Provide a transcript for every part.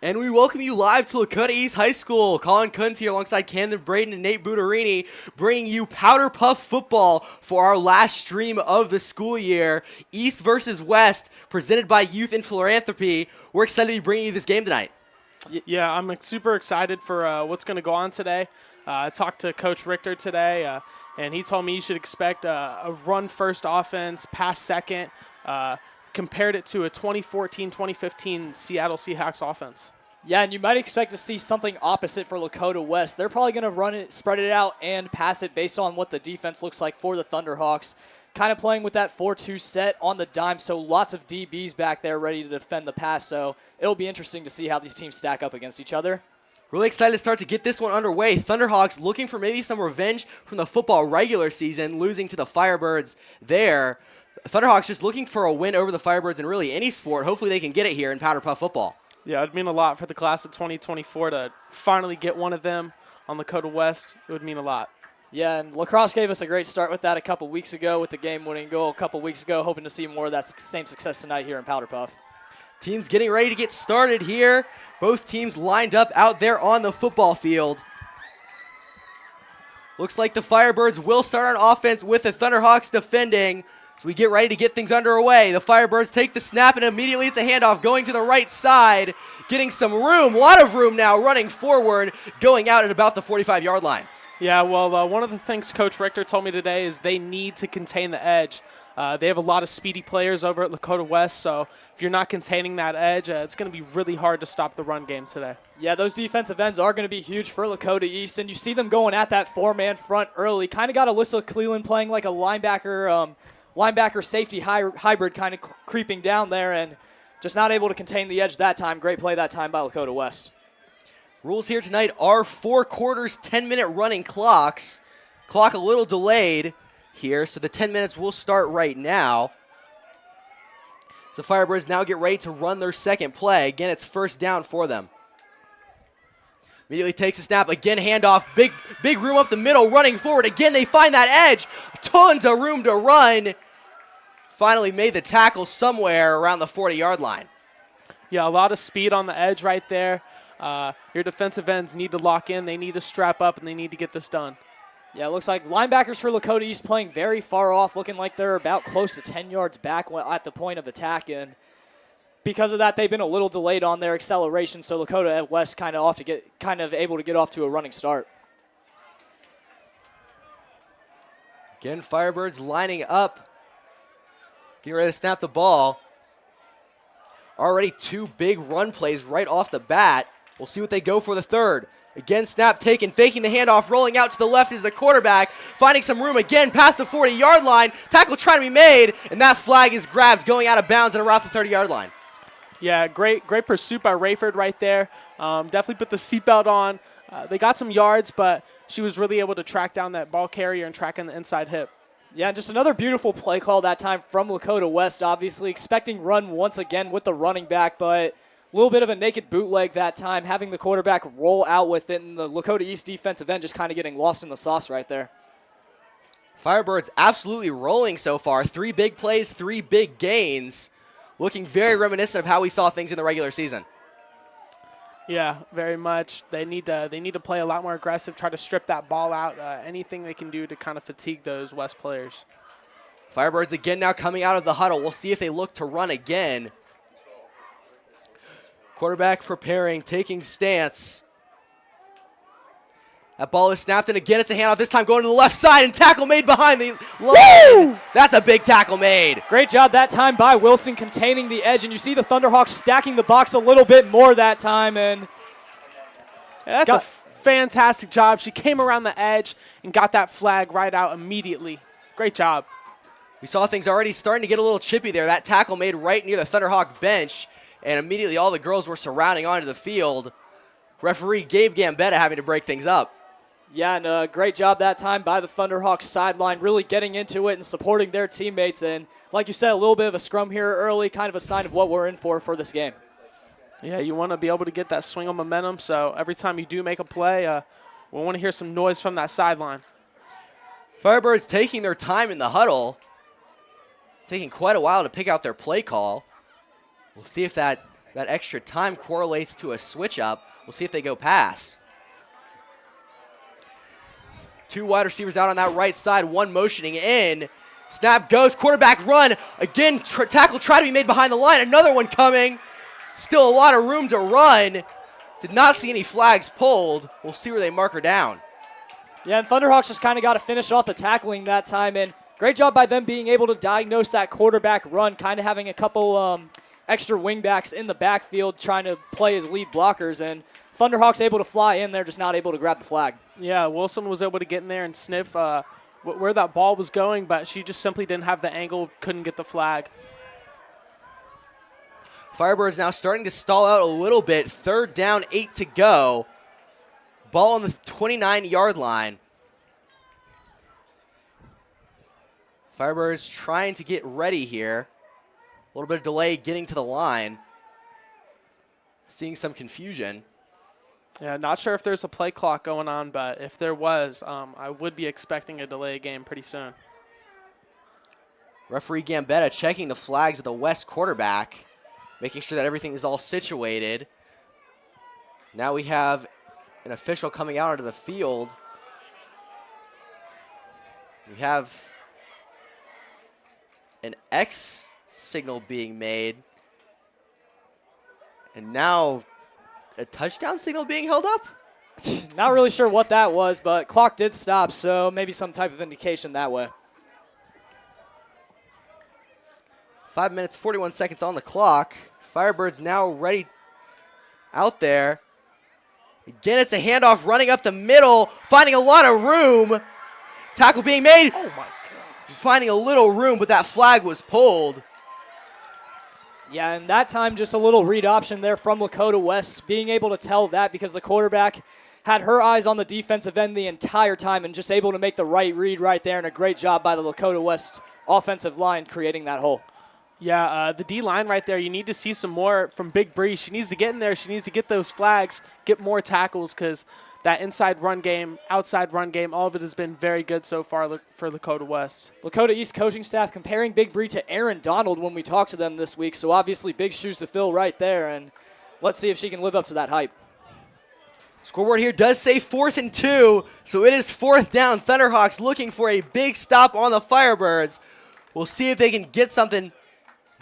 And we welcome you live to Lakota East High School. Colin Kunz here alongside Camden Braden and Nate Budarini, bringing you Powderpuff football for our last stream of the school year. East versus West, presented by Youth in Philanthropy. We're excited to be bringing you this game tonight. Yeah, I'm super excited for what's going to go on today. I talked to Coach Richter today, and he told me you should expect a run-first offense, pass-second, compared it to a 2014-2015 Seattle Seahawks offense. Yeah, and you might expect to see something opposite for Lakota West. They're probably going to run it, spread it out, and pass it based on what the defense looks like for the Thunderhawks. Kind of playing with that 4-2 set on the dime, so lots of DBs back there ready to defend the pass. So it'll be interesting to see how these teams stack up against each other. Really excited to start to get this one underway. Thunderhawks looking for maybe some revenge from the football regular season, losing to the Firebirds there. Thunderhawks just looking for a win over the Firebirds in really any sport. Hopefully they can get it here in Powderpuff football. Yeah, it would mean a lot for the class of 2024 to finally get one of them on Lakota West. It would mean a lot. Yeah, and lacrosse gave us a great start with that a couple weeks ago with the game-winning goal a couple weeks ago. Hoping to see more of that same success tonight here in Powderpuff. Teams getting ready to get started here. Both teams lined up out there on the football field. Looks like the Firebirds will start on offense with the Thunderhawks defending. So we get ready to get things underway. The Firebirds take the snap, and immediately it's a handoff going to the right side, getting some room, a lot of room now, running forward, going out at about the 45-yard line. Yeah, well, one of the things Coach Richter told me today is they need to contain the edge. They have a lot of speedy players over at Lakota West, so if you're not containing that edge, it's going to be really hard to stop the run game today. Yeah, those defensive ends are going to be huge for Lakota East, and you see them going at that four-man front early. Kind of got Alyssa Cleland playing like a linebacker safety hybrid, kind of creeping down there, and just not able to contain the edge that time. Great play that time by Lakota West. Rules here tonight are 4 quarters, 10-minute running clocks. Clock a little delayed here, so the 10 minutes will start right now. So the Firebirds now get ready to run their second play. Again, it's first down for them. Immediately takes a snap. Again, handoff. Big room up the middle, running forward. Again, they find that edge. Tons of room to run. Finally made the tackle somewhere around the 40-yard line. Yeah, a lot of speed on the edge right there. Your defensive ends need to lock in. They need to strap up, and they need to get this done. Yeah, it looks like linebackers for Lakota East playing very far off, looking like they're about close to 10 yards back at the point of attack. And because of that, they've been a little delayed on their acceleration, so Lakota at West kind of able to get off to a running start. Again, Firebirds lining up. Getting ready to snap the ball. Already 2 big run plays right off the bat. We'll see what they go for the third. Again, snap taken, faking the handoff, rolling out to the left is the quarterback, finding some room again past the 40-yard line. Tackle trying to be made, and that flag is grabbed, going out of bounds and around the 30-yard line. Yeah, great pursuit by Rayford right there. Definitely put the seatbelt on. They got some yards, but she was really able to track down that ball carrier and track in the inside hip. Yeah, just another beautiful play call that time from Lakota West, obviously. Expecting run once again with the running back, but a little bit of a naked bootleg that time, having the quarterback roll out with it, and the Lakota East defensive end just kind of getting lost in the sauce right there. Firebirds absolutely rolling so far. 3 big plays, 3 big gains. Looking very reminiscent of how we saw things in the regular season. Yeah, very much. They need to play a lot more aggressive, try to strip that ball out, anything they can do to kind of fatigue those West players. Firebirds again now coming out of the huddle. We'll see if they look to run again. Quarterback preparing, taking stance. That ball is snapped, and again it's a handoff, this time going to the left side, and tackle made behind the line. Woo! That's a big tackle made. Great job that time by Wilson containing the edge, and you see the Thunderhawks stacking the box a little bit more that time. And yeah, that's a fantastic job. She came around the edge and got that flag right out immediately. Great job. We saw things already starting to get a little chippy there. That tackle made right near the Thunderhawk bench, and immediately all the girls were surrounding onto the field. Referee Gabe Gambetta having to break things up. Yeah, and a great job that time by the Thunderhawks sideline, really getting into it and supporting their teammates. And like you said, a little bit of a scrum here early, kind of a sign of what we're in for this game. Yeah, you want to be able to get that swing of momentum, so every time you do make a play, we want to hear some noise from that sideline. Firebirds taking their time in the huddle, taking quite a while to pick out their play call. We'll see if that that extra time correlates to a switch up. We'll see if they go pass. Two wide receivers out on that right side, one motioning in. Snap goes, quarterback run. Again, tackle try to be made behind the line. Another one coming. Still a lot of room to run. Did not see any flags pulled. We'll see where they mark her down. Yeah, and Thunderhawks just kind of got to finish off the tackling that time. And great job by them being able to diagnose that quarterback run, kind of having a couple extra wingbacks in the backfield trying to play as lead blockers. And Thunderhawks able to fly in there, just not able to grab the flag. Yeah, Wilson was able to get in there and sniff where that ball was going, but she just simply didn't have the angle, couldn't get the flag. Firebirds now starting to stall out a little bit. 3rd down, 8 to go. Ball on the 29-yard line. Firebirds trying to get ready here. A little bit of delay getting to the line. Seeing some confusion. Yeah, not sure if there's a play clock going on, but if there was, I would be expecting a delay game pretty soon. Referee Gambetta checking the flags of the West quarterback, making sure that everything is all situated. Now we have an official coming out onto the field. We have an X signal being made. And now a touchdown signal being held up? Not really sure what that was, but clock did stop, so maybe some type of indication that way. 5 minutes, 41 seconds on the clock. Firebirds now ready out there. Again, it's a handoff running up the middle, finding a lot of room. Tackle being made. Oh, my God. Finding a little room, but that flag was pulled. Yeah, and that time just a little read option there from Lakota West, being able to tell that because the quarterback had her eyes on the defensive end the entire time and just able to make the right read right there, and a great job by the Lakota West offensive line creating that hole. Yeah, the D-line right there, you need to see some more from Big Bree. She needs to get in there. She needs to get those flags, get more tackles, because that inside run game, outside run game, all of it has been very good so far for Lakota West. Lakota East coaching staff comparing Big Bree to Aaron Donald when we talked to them this week, so obviously big shoes to fill right there, and let's see if she can live up to that hype. Scoreboard here does say 4th and 2, so it is 4th down. Thunderhawks looking for a big stop on the Firebirds. We'll see if they can get something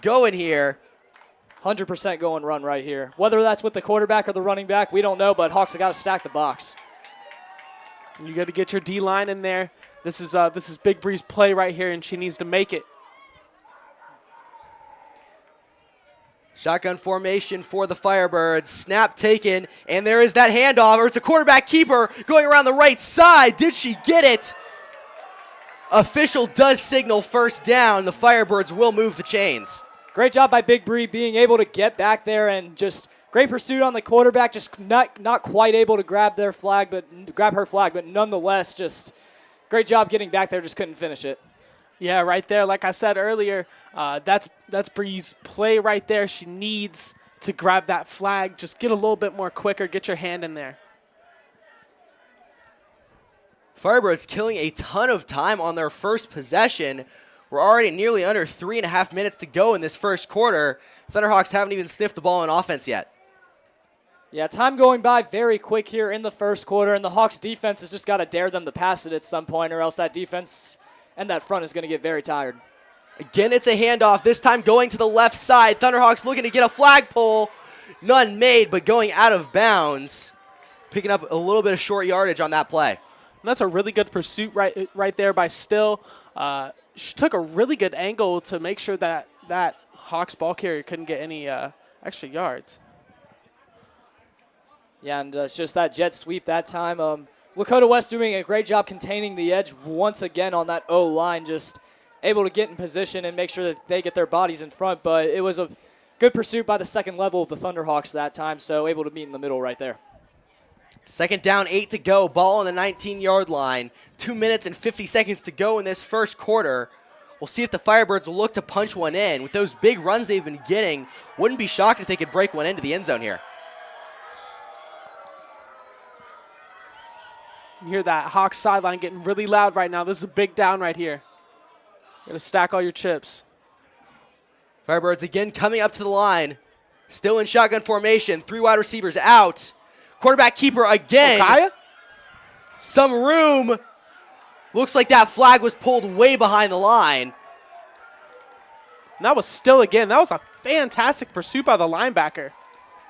going here. 100% go and run right here. Whether that's with the quarterback or the running back, we don't know, but Hawks have got to stack the box. You got to get your D-line in there. This is Big Bree's play right here, and she needs to make it. Shotgun formation for the Firebirds. Snap taken, and there is that handoff, or it's a quarterback keeper going around the right side. Did she get it? Official does signal 1st down. The Firebirds will move the chains. Great job by Big Bree being able to get back there, and just great pursuit on the quarterback, just not quite able to grab her flag, but nonetheless, just great job getting back there, just couldn't finish it. Yeah, right there. Like I said earlier, that's Bree's play right there. She needs to grab that flag. Just get a little bit more quicker. Get your hand in there. Firebirds killing a ton of time on their first possession. We're already nearly under 3.5 minutes to go in this first quarter. Thunderhawks haven't even sniffed the ball in offense yet. Yeah, time going by very quick here in the first quarter, and the Hawks defense has just got to dare them to pass it at some point, or else that defense and that front is going to get very tired. Again, it's a handoff, this time going to the left side. Thunderhawks looking to get a flagpole. None made, but going out of bounds. Picking up a little bit of short yardage on that play. And that's a really good pursuit right there by Still. She took a really good angle to make sure that Hawks ball carrier couldn't get any extra yards. Yeah, and it's just that jet sweep that time. Lakota West doing a great job containing the edge once again on that O-line, just able to get in position and make sure that they get their bodies in front. But it was a good pursuit by the second level of the Thunderhawks that time, so able to meet in the middle right there. 2nd down, 8 to go. Ball on the 19-yard line. 2 minutes and 50 seconds to go in this first quarter. We'll see if the Firebirds will look to punch one in. With those big runs they've been getting, wouldn't be shocked if they could break one into the end zone here. You hear that Hawks sideline getting really loud right now. This is a big down right here. Got to stack all your chips. Firebirds again coming up to the line. Still in shotgun formation. 3 wide receivers out. Quarterback keeper again. Okaya? Some room. Looks like that flag was pulled way behind the line. And that was still again. That was a fantastic pursuit by the linebacker.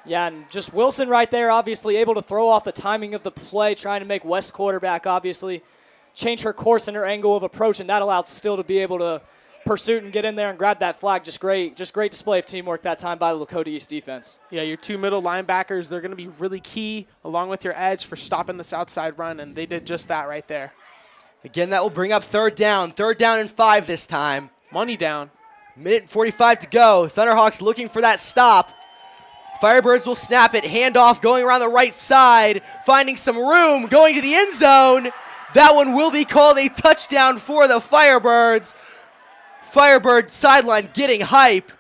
Yeah, and just Wilson right there, obviously able to throw off the timing of the play, trying to make West quarterback obviously change her course and her angle of approach, and that allowed Still to be able to pursue and get in there and grab that flag. Just great display of teamwork that time by the Lakota East defense. Yeah, your 2 middle linebackers, they're going to be really key along with your edge for stopping this outside run, and they did just that right there. Again, that will bring up 3rd down. 3rd down and 5 this time. Money down. Minute and 45 to go. Thunderhawks looking for that stop. Firebirds will snap it. Handoff going around the right side. Finding some room. Going to the end zone. That one will be called a touchdown for the Firebirds. Firebird sideline getting hype.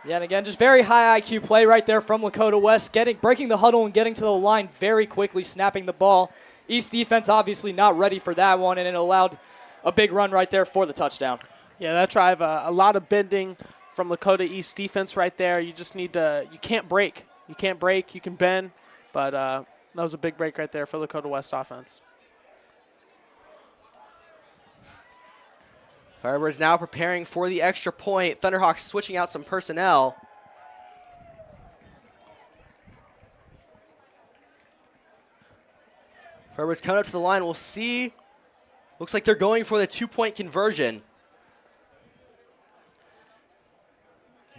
Yeah, and again, just very high IQ play right there from Lakota West, breaking the huddle and getting to the line very quickly, snapping the ball. East defense obviously not ready for that one, and it allowed a big run right there for the touchdown. Yeah, that drive, a lot of bending from Lakota East defense right there. You just need to, you can't break. You can't break, you can bend, but that was a big break right there for Lakota West offense. Firebirds now preparing for the extra point. Thunderhawks switching out some personnel. Firebirds coming up to the line. We'll see. Looks like they're going for the 2-point conversion.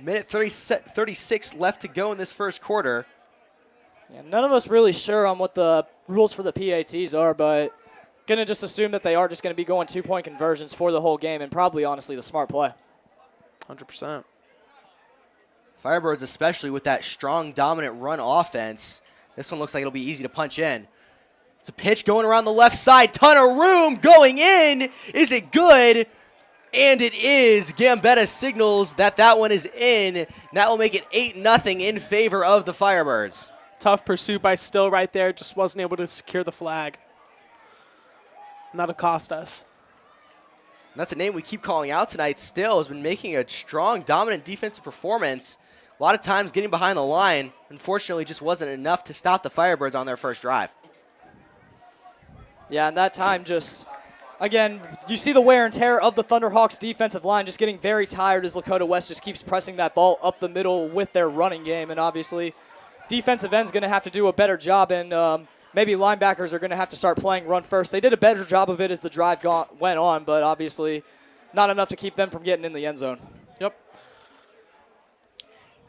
Minute 36 left to go in this first quarter. Yeah, none of us really sure on what the rules for the PATs are, but going to just assume that they are just going to be going 2-point conversions for the whole game, and probably, honestly, the smart play. 100%. Firebirds, especially with that strong, dominant run offense. This one looks like it'll be easy to punch in. It's a pitch going around the left side. Ton of room going in. Is it good? And it is. Gambetta signals that that one is in. And that will make it 8-0 in favor of the Firebirds. Tough pursuit by Still right there. Just wasn't able to secure the flag. And that'll cost us. And that's a name we keep calling out tonight. Still has been making a strong, dominant defensive performance. A lot of times getting behind the line. Unfortunately, just wasn't enough to stop the Firebirds on their first drive. Yeah, and that time just, again, you see the wear and tear of the Thunderhawks defensive line just getting very tired as Lakota West just keeps pressing that ball up the middle with their running game. And obviously, defensive end's going to have to do a better job, and maybe linebackers are going to have to start playing run first. They did a better job of it as the drive went on, but obviously not enough to keep them from getting in the end zone. Yep.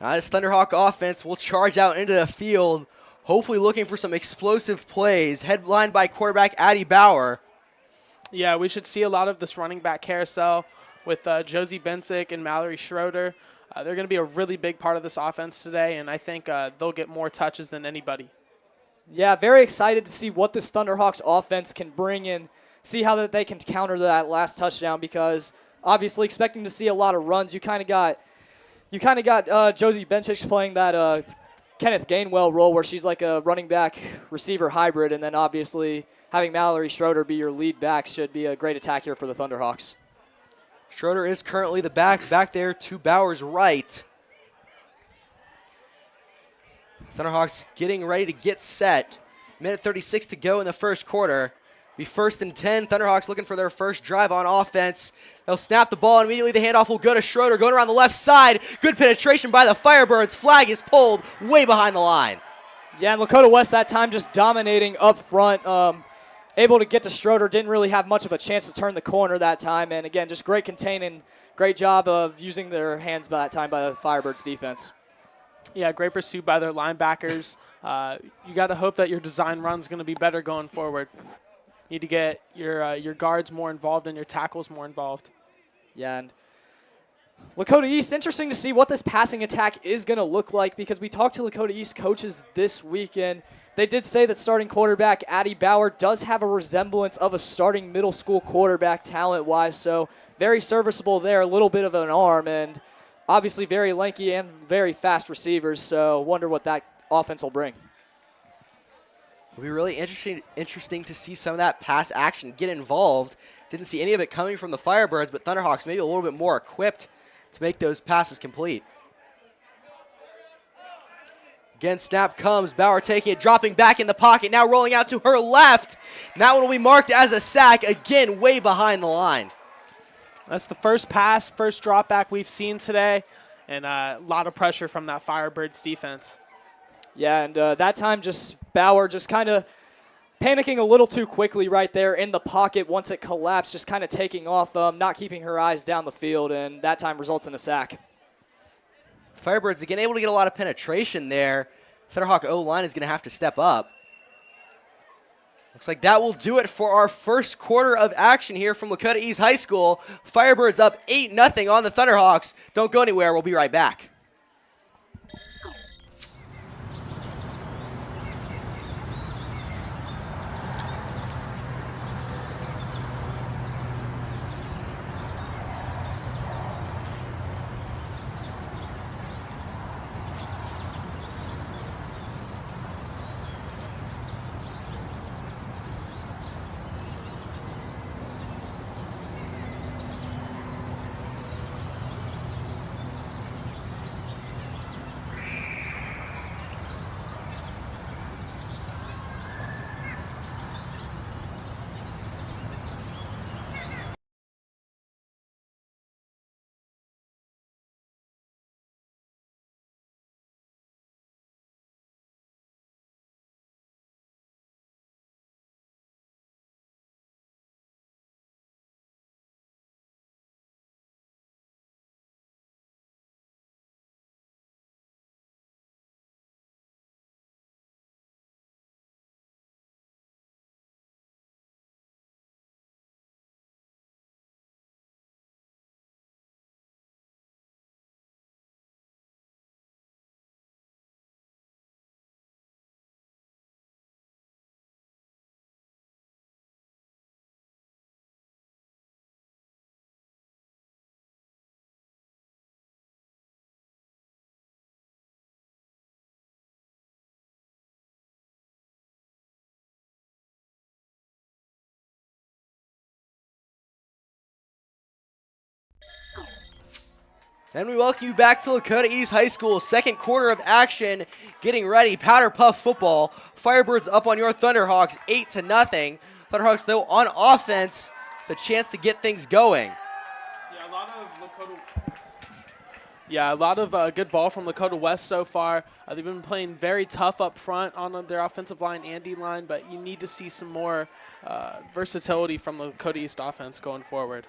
Now this Thunderhawk offense will charge out into the field, hopefully looking for some explosive plays, headlined by quarterback Addie Bauer. Yeah, we should see a lot of this running back carousel with Josie Bensick and Mallory Schroeder. They're going to be a really big part of this offense today, and I think they'll get more touches than anybody. Yeah, very excited to see what this Thunderhawks offense can bring and see how that they can counter that last touchdown, because obviously expecting to see a lot of runs, you kind of got Josie Bensick playing that Kenneth Gainwell role where she's like a running back receiver hybrid, and then obviously having Mallory Schroeder be your lead back should be a great attack here for the Thunderhawks. Schroeder is currently the back there to Bauer's right. Thunderhawks getting ready to get set. Minute 36 to go in the first quarter. Be 1st and 10. Thunderhawks looking for their first drive on offense. They'll snap the ball, and immediately the handoff will go to Schroeder, going around the left side. Good penetration by the Firebirds. Flag is pulled way behind the line. Yeah, and Lakota West that time just dominating up front. Able to get to Schroeder. Didn't really have much of a chance to turn the corner that time. And again, just great containing. Great job of using their hands by that time by the Firebirds defense. Yeah, great pursuit by their linebackers. You got to hope that your design run's going to be better going forward. You need to get your guards more involved and your tackles more involved. Yeah, and Lakota East, interesting to see what this passing attack is going to look like, because we talked to Lakota East coaches this weekend. They did say that starting quarterback Addie Bauer does have a resemblance of a starting middle school quarterback talent-wise, so very serviceable there, a little bit of an arm, and obviously very lanky and very fast receivers, so wonder what that offense will bring. It'll be really interesting to see some of that pass action get involved. Didn't see any of it coming from the Firebirds, but Thunderhawks maybe a little bit more equipped to make those passes complete. Again, snap comes. Bauer taking it, dropping back in the pocket, now rolling out to her left. And that one will be marked as a sack, again, way behind the line. That's the first pass, first drop back we've seen today, and a lot of pressure from that Firebirds defense. Yeah, and that time just Bauer just kind of panicking a little too quickly right there in the pocket once it collapsed, just kind of taking off, not keeping her eyes down the field, and that time results in a sack. Firebirds again able to get a lot of penetration there. Thunderhawk O-line is going to have to step up. Looks like that will do it for our first quarter of action here from Lakota East High School. Firebirds up 8-0 on the Thunderhawks. Don't go anywhere. We'll be right back. And we welcome you back to Lakota East High School. Second quarter of action, getting ready. Powderpuff football. Firebirds up on your Thunderhawks, 8-0. Thunderhawks, though, on offense, the chance to get things going. Yeah, a lot of good ball from Lakota West so far. They've been playing very tough up front on their offensive line and D-line, but you need to see some more versatility from the Lakota East offense going forward.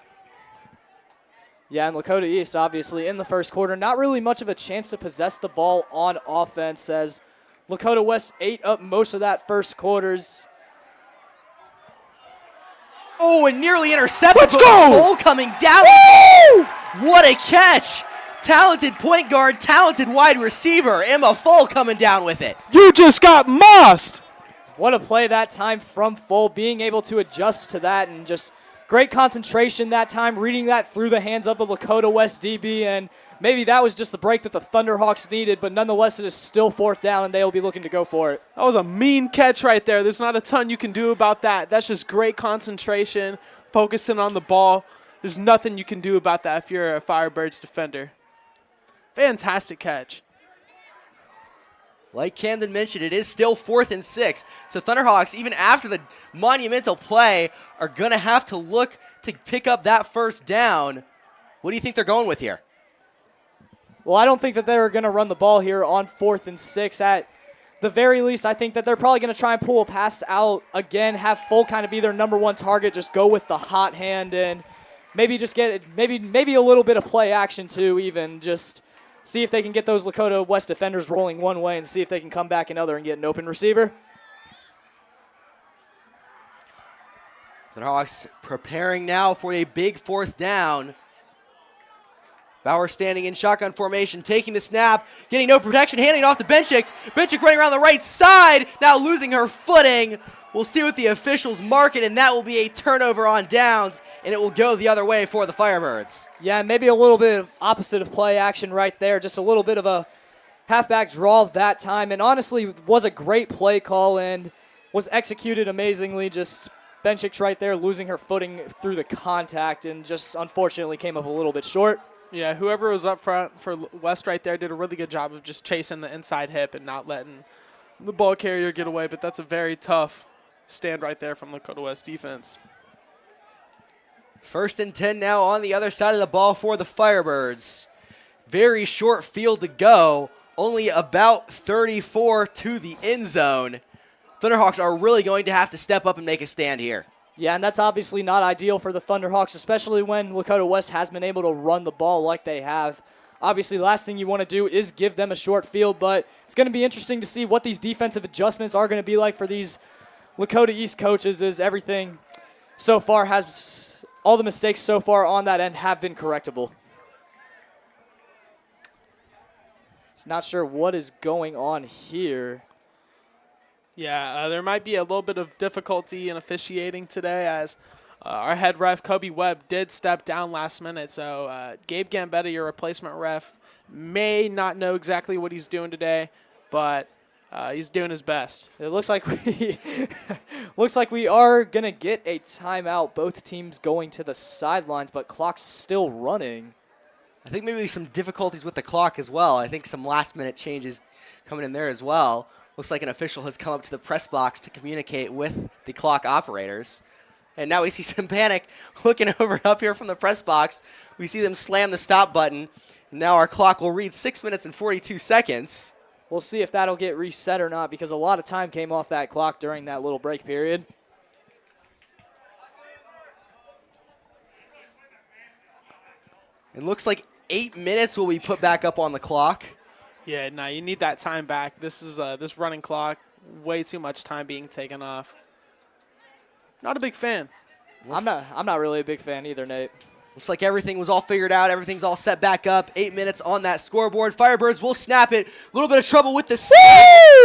Yeah, and Lakota East, obviously, in the first quarter, not really much of a chance to possess the ball on offense as Lakota West ate up most of that first quarters. Oh, and nearly intercepted. Let's go! Ball coming down. Woo! What a catch. Talented point guard, talented wide receiver. Emma Full coming down with it. You just got mossed. What a play that time from Full, being able to adjust to that and just great concentration that time, reading that through the hands of the Lakota West DB, and maybe that was just the break that the Thunderhawks needed, but nonetheless it is still fourth down and they will be looking to go for it. That was a mean catch right there. There's not a ton you can do about that. That's just great concentration, focusing on the ball. There's nothing you can do about that if you're a Firebirds defender. Fantastic catch. Like Camden mentioned, it is still 4th and 6. So Thunderhawks, even after the monumental play, are going to have to look to pick up that first down. What do you think they're going with here? Well, I don't think that they're going to run the ball here on 4th and 6. At the very least, I think that they're probably going to try and pull a pass out again, have Full kind of be their number one target, just go with the hot hand, and maybe just get maybe a little bit of play action too, even just see if they can get those Lakota West defenders rolling one way and see if they can come back another and get an open receiver. Thunderhawks preparing now for a big 4th down. Bauer standing in shotgun formation, taking the snap, getting no protection, handing it off to Benchik. Benchik running around the right side, now losing her footing. We'll see what the officials mark it, and that will be a turnover on downs, and it will go the other way for the Firebirds. Yeah, maybe a little bit of opposite of play action right there, just a little bit of a halfback draw that time, and honestly was a great play call and was executed amazingly. Just Benchik right there losing her footing through the contact and just unfortunately came up a little bit short. Yeah, whoever was up front for West right there did a really good job of just chasing the inside hip and not letting the ball carrier get away, but that's a very tough stand right there from Lakota West defense. 1st and 10 now on the other side of the ball for the Firebirds. Very short field to go, only about 34 to the end zone. Thunderhawks are really going to have to step up and make a stand here. Yeah, and that's obviously not ideal for the Thunderhawks, especially when Lakota West has been able to run the ball like they have. Obviously, the last thing you want to do is give them a short field, but it's going to be interesting to see what these defensive adjustments are going to be like for these Lakota East coaches, as everything so far has, all the mistakes so far on that end have been correctable. It's not sure what is going on here. Yeah, there might be a little bit of difficulty in officiating today, as our head ref, Kobe Webb, did step down last minute. So Gabe Gambetta, your replacement ref, may not know exactly what he's doing today, but he's doing his best. It looks like we are going to get a timeout. Both teams going to the sidelines, but clock's still running. I think maybe some difficulties with the clock as well. I think some last-minute changes coming in there as well. Looks like an official has come up to the press box to communicate with the clock operators. And now we see some panic looking over up here from the press box. We see them slam the stop button. Now our clock will read 6 minutes and 42 seconds. We'll see if that'll get reset or not, because a lot of time came off that clock during that little break period. It looks like 8 minutes will be put back up on the clock. Yeah, no, you need that time back. This is this running clock, way too much time being taken off. Not a big fan. I'm not really a big fan either, Nate. Looks like everything was all figured out. Everything's all set back up. 8 minutes on that scoreboard. Firebirds will snap it. A little bit of trouble with the sack.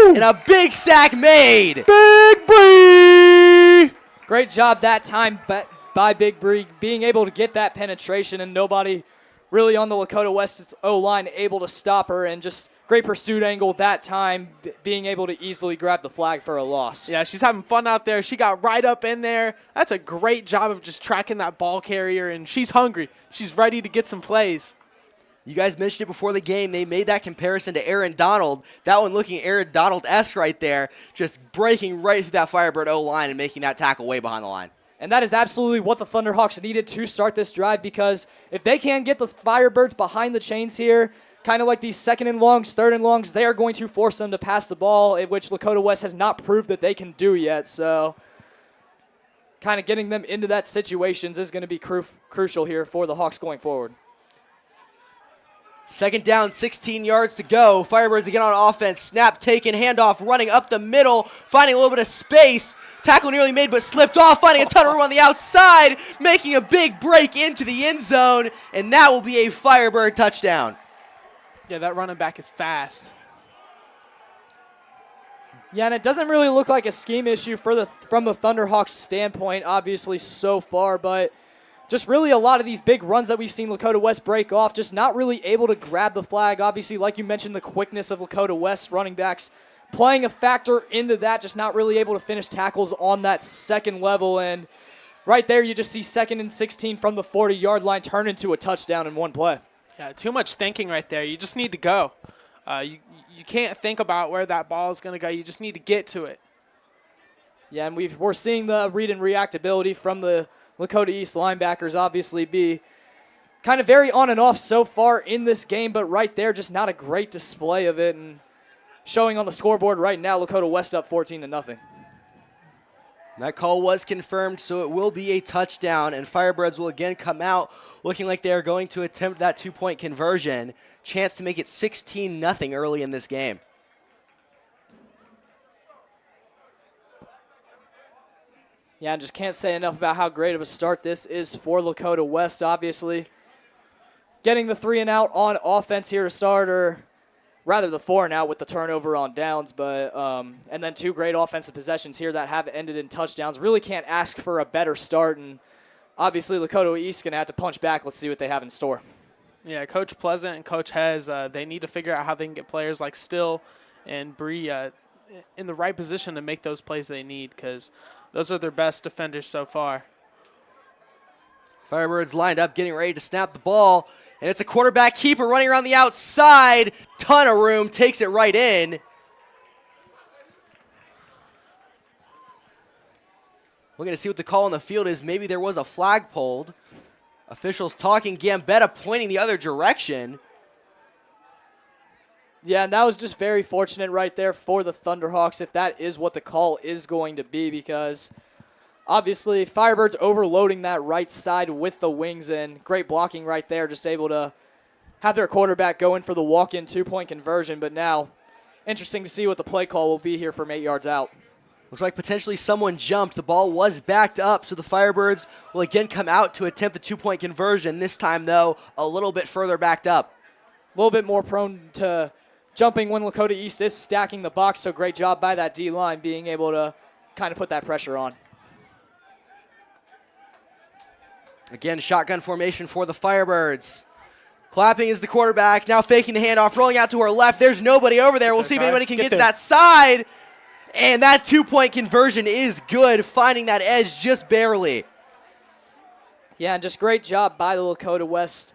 And a big sack made. Big Bree! Great job that time by Big Bree, being able to get that penetration, and nobody really on the Lakota West O-line able to stop her, and just great pursuit angle that time, being able to easily grab the flag for a loss. Yeah, she's having fun out there. She got right up in there. That's a great job of just tracking that ball carrier, and she's hungry. She's ready to get some plays. You guys mentioned it before the game. They made that comparison to Aaron Donald. That one looking Aaron Donald-esque right there, just breaking right through that Firebird O-line and making that tackle way behind the line. And that is absolutely what the Thunderhawks needed to start this drive, because if they can get the Firebirds behind the chains here, kind of like these 2nd and longs, 3rd and longs, they are going to force them to pass the ball, which Lakota West has not proved that they can do yet. So kind of getting them into that situations is going to be crucial here for the Hawks going forward. 2nd down, 16 yards to go. Firebirds again on offense. Snap taken, handoff, running up the middle, finding a little bit of space. Tackle nearly made but slipped off, finding a ton of room on the outside, making a big break into the end zone, and that will be a Firebird touchdown. Yeah, that running back is fast. Yeah, and it doesn't really look like a scheme issue from the Thunderhawks standpoint, obviously, so far, but just really a lot of these big runs that we've seen Lakota West break off, just not really able to grab the flag. Obviously, like you mentioned, the quickness of Lakota West running backs playing a factor into that, just not really able to finish tackles on that second level. And right there, you just see 2nd and 16 from the 40-yard line turn into a touchdown in one play. Yeah, too much thinking right there. You just need to go. You can't think about where that ball is going to go. You just need to get to it. Yeah, and we're seeing the read and react ability from the Lakota East linebackers obviously be kind of very on and off so far in this game, but right there, just not a great display of it. And showing on the scoreboard right now, Lakota West up 14-0. That call was confirmed, so it will be a touchdown, and Firebirds will again come out looking like they are going to attempt that 2-point conversion. Chance to make it 16-0 early in this game. Yeah, I just can't say enough about how great of a start this is for Lakota West, obviously. Getting the 3-and-out on offense here to start, or rather the 4-and-out with the turnover on downs, but and then 2 great offensive possessions here that have ended in touchdowns. Really can't ask for a better start, and obviously Lakota East going to have to punch back. Let's see what they have in store. Yeah, Coach Pleasant and Coach Hez, they need to figure out how they can get players like Still and Bree in the right position to make those plays they need, because those are their best defenders so far. Firebirds lined up, getting ready to snap the ball. And it's a quarterback keeper running around the outside. Ton of room, takes it right in. Looking to see what the call on the field is. Maybe there was a flag pulled. Officials talking, Gambetta pointing the other direction. Yeah, and that was just very fortunate right there for the Thunderhawks if that is what the call is going to be, because obviously Firebirds overloading that right side with the wings, and great blocking right there, just able to have their quarterback go in for the walk-in two-point conversion. But now, interesting to see what the play call will be here from 8 yards out. Looks like potentially someone jumped. The ball was backed up, so the Firebirds will again come out to attempt the two-point conversion. This time, though, a little bit further backed up. A little bit more prone to jumping when Lakota East is stacking the box, so great job by that D-line being able to kind of put that pressure on. Again, shotgun formation for the Firebirds. Clapping is the quarterback, now faking the handoff, rolling out to her left. There's nobody over there. We'll see if anybody can get to that side. And that two-point conversion is good, finding that edge just barely. Yeah, and just great job by the Lakota West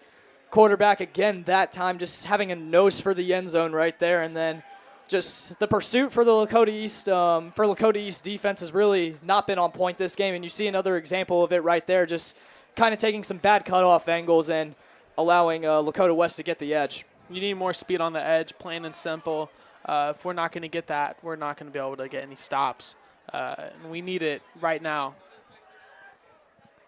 quarterback again that time, just having a nose for the end zone right there. And then just the pursuit for the Lakota East defense has really not been on point this game. And you see another example of it right there, just kind of taking some bad cutoff angles and allowing Lakota West to get the edge. You need more speed on the edge, plain and simple. If we're not going to get that, we're not going to be able to get any stops. And we need it right now.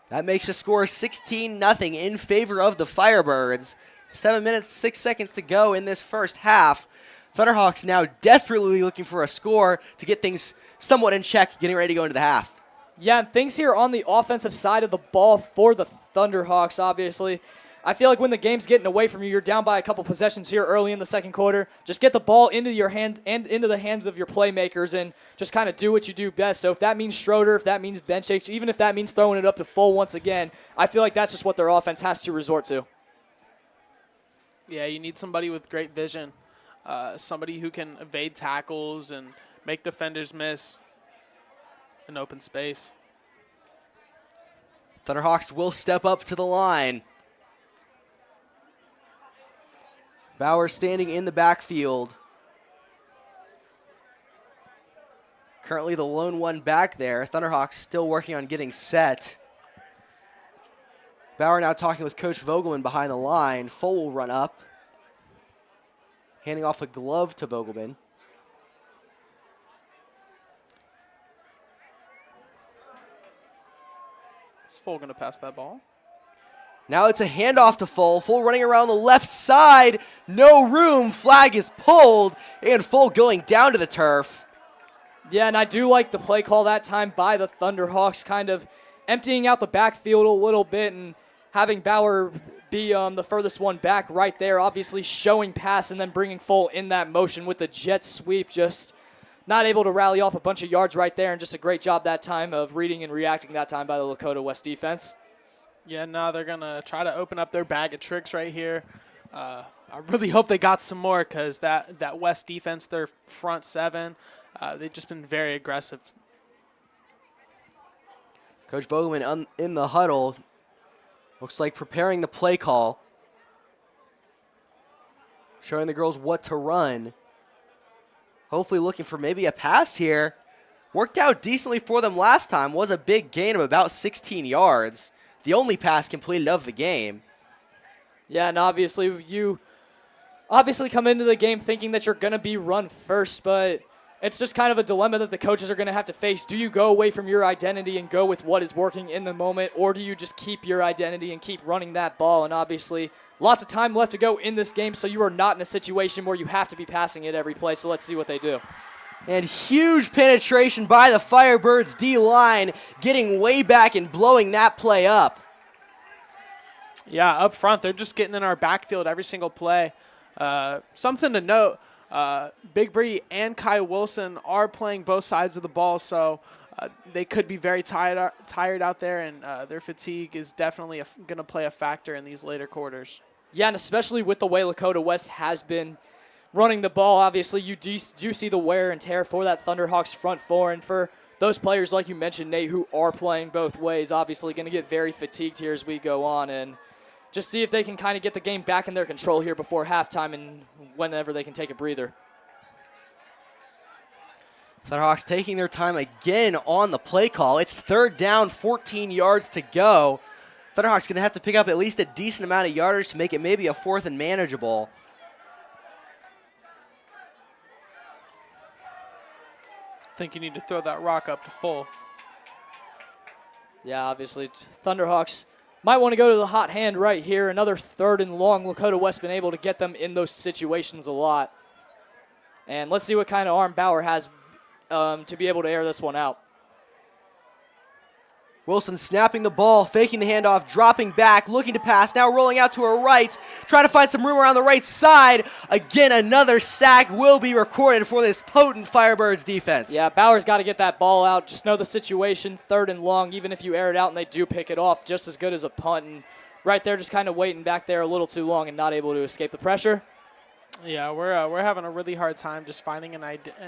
That makes the score 16-0 in favor of the Firebirds. 7 minutes, 6 seconds to go in this first half. Thunderhawks now desperately looking for a score to get things somewhat in check, getting ready to go into the half. Yeah, and things here on the offensive side of the ball for the Thunderhawks, obviously. I feel like when the game's getting away from you, you're down by a couple possessions here early in the second quarter. Just get the ball into your hands and into the hands of your playmakers and just kind of do what you do best. So if that means Schroeder, if that means bench shakes, even if that means throwing it up to full once again, I feel like that's just what their offense has to resort to. Yeah, you need somebody with great vision, somebody who can evade tackles and make defenders miss in open space. Thunderhawks will step up to the line. Bauer standing in the backfield. Currently the lone one back there. Thunderhawks still working on getting set. Bauer now talking with Coach Vogelman behind the line. Full will run up. Handing off a glove to Vogelman. Is Full going to pass that ball? Now it's a handoff to Full. Full running around the left side. No room. Flag is pulled. And Full going down to the turf. Yeah, and I do like the play call that time by the Thunderhawks, kind of emptying out the backfield a little bit and having Bauer be the furthest one back right there, obviously showing pass and then bringing Full in that motion with the jet sweep, just not able to rally off a bunch of yards right there, and just a great job that time of reading and reacting that time by the Lakota West defense. Yeah, now they're going to try to open up their bag of tricks right here. I really hope they got some more because that West defense, their front seven, they've just been very aggressive. Coach Vogelman in the huddle. Looks like preparing the play call. Showing the girls what to run. Hopefully looking for maybe a pass here. Worked out decently for them last time. Was a big gain of about 16 yards. The only pass completed of the game. Yeah, and obviously you come into the game thinking that you're going to be run first, but it's just kind of a dilemma that the coaches are going to have to face. Do you go away from your identity and go with what is working in the moment, or do you just keep your identity and keep running that ball? And obviously lots of time left to go in this game, so you are not in a situation where you have to be passing it every play, so let's see what they do. And huge penetration by the Firebirds D-line, getting way back and blowing that play up. Yeah, up front, they're just getting in our backfield every single play. Something to note, Big Bree and Kai Wilson are playing both sides of the ball, so they could be very tired out there, and their fatigue is definitely going to play a factor in these later quarters. Yeah, and especially with the way Lakota West has been running the ball, obviously you do see the wear and tear for that Thunderhawks front four, and for those players, like you mentioned, Nate, who are playing both ways, obviously going to get very fatigued here as we go on. And just see if they can kind of get the game back in their control here before halftime and whenever they can take a breather. Thunderhawks taking their time again on the play call. It's 3rd down, 14 yards to go. Thunderhawks going to have to pick up at least a decent amount of yardage to make it maybe a 4th and manageable. I think you need to throw that rock up to full. Yeah, obviously, Thunderhawks might want to go to the hot hand right here. Another 3rd and long. Lakota West been able to get them in those situations a lot. And let's see what kind of arm Bauer has to be able to air this one out. Wilson snapping the ball, faking the handoff, dropping back, looking to pass, now rolling out to her right, trying to find some room around the right side. Again, another sack will be recorded for this potent Firebirds defense. Yeah, Bauer's got to get that ball out. Just know the situation, 3rd and long. Even if you air it out and they do pick it off, just as good as a punt. And right there, just kind of waiting back there a little too long and not able to escape the pressure. Yeah, we're having a really hard time just finding an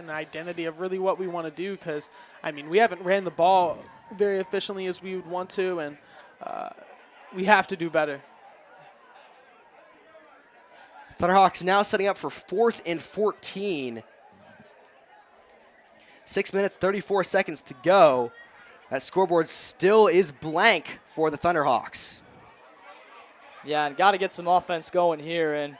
identity of really what we want to do because, I mean, we haven't ran the ball very efficiently as we would want to, and we have to do better. Thunderhawks now setting up for 4th and 14. 6 minutes, 34 seconds to go. That scoreboard still is blank for the Thunderhawks. Yeah, and got to get some offense going here. And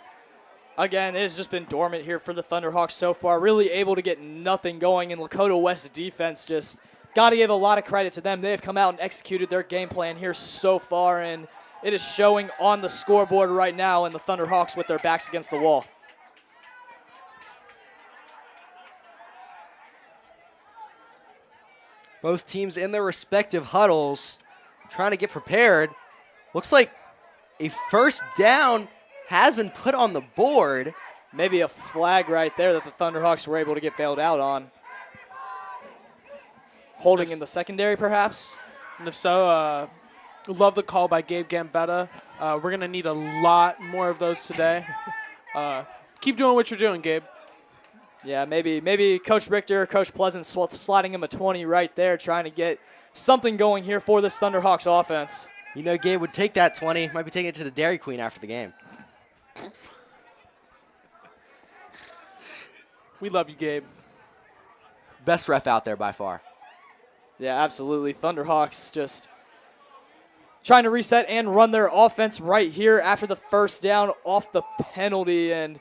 again, it's just been dormant here for the Thunderhawks so far. Really able to get nothing going, and Lakota West defense just got to give a lot of credit to them. They have come out and executed their game plan here so far, and it is showing on the scoreboard right now, and the Thunderhawks with their backs against the wall. Both teams in their respective huddles trying to get prepared. Looks like a 1st down has been put on the board. Maybe a flag right there that the Thunderhawks were able to get bailed out on. Holding in the secondary, perhaps? And if so, love the call by Gabe Gambetta. We're going to need a lot more of those today. Keep doing what you're doing, Gabe. Yeah, maybe Coach Richter, Coach Pleasant sliding him a 20 right there, trying to get something going here for this Thunderhawks offense. You know, Gabe would take that 20. Might be taking it to the Dairy Queen after the game. We love you, Gabe. Best ref out there by far. Yeah, absolutely. Thunderhawks just trying to reset and run their offense right here after the 1st down off the penalty, and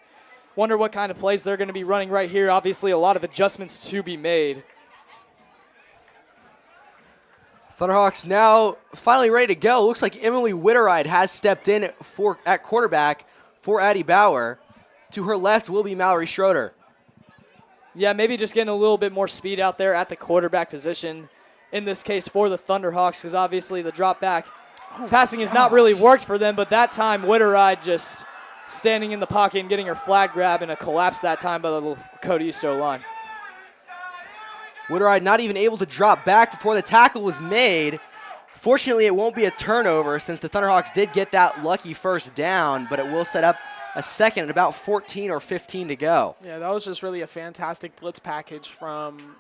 wonder what kind of plays they're going to be running right here. Obviously, a lot of adjustments to be made. Thunderhawks now finally ready to go. Looks like Emily Witteride has stepped in at quarterback for Addie Bauer. To her left will be Mallory Schroeder. Yeah, maybe just getting a little bit more speed out there at the quarterback position in this case for the Thunderhawks, because obviously the drop back passing has not really worked for them, but that time Witteride just standing in the pocket and getting her flag grab, and a collapse that time by the Lakota East O-line. Witteride not even able to drop back before the tackle was made. Fortunately, it won't be a turnover since the Thunderhawks did get that lucky 1st down, but it will set up a second at about 14 or 15 to go. Yeah, that was just really a fantastic blitz package from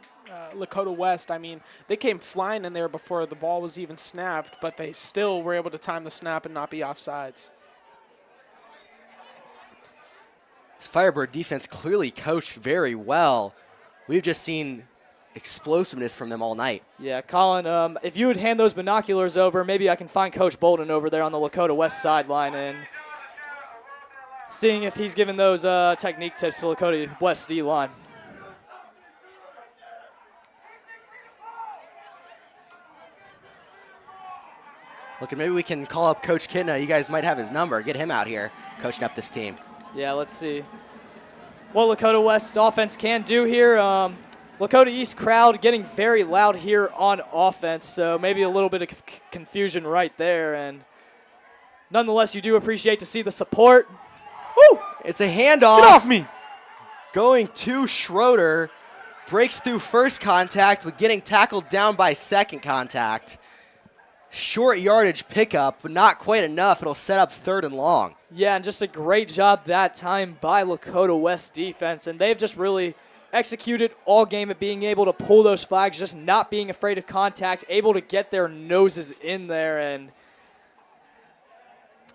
Lakota West. I mean, they came flying in there before the ball was even snapped, but they still were able to time the snap and not be offsides. This Firebird defense clearly coached very well. We've just seen explosiveness from them all night. Yeah, Colin, if you would hand those binoculars over, maybe I can find Coach Bolden over there on the Lakota West sideline and seeing if he's given those technique tips to Lakota West D-line. Look, maybe we can call up Coach Kidna. You guys might have his number. Get him out here coaching up this team. Yeah, let's see what Lakota West offense can do here. Lakota East crowd getting very loud here on offense, so maybe a little bit of confusion right there. And nonetheless, you do appreciate to see the support. Woo! It's a handoff. Get off me! Going to Schroeder. Breaks through first contact, but getting tackled down by second contact. Short yardage pickup, but not quite enough. It'll set up 3rd and long. Yeah, and just a great job that time by Lakota West defense. And they've just really executed all game at being able to pull those flags, just not being afraid of contact, able to get their noses in there. And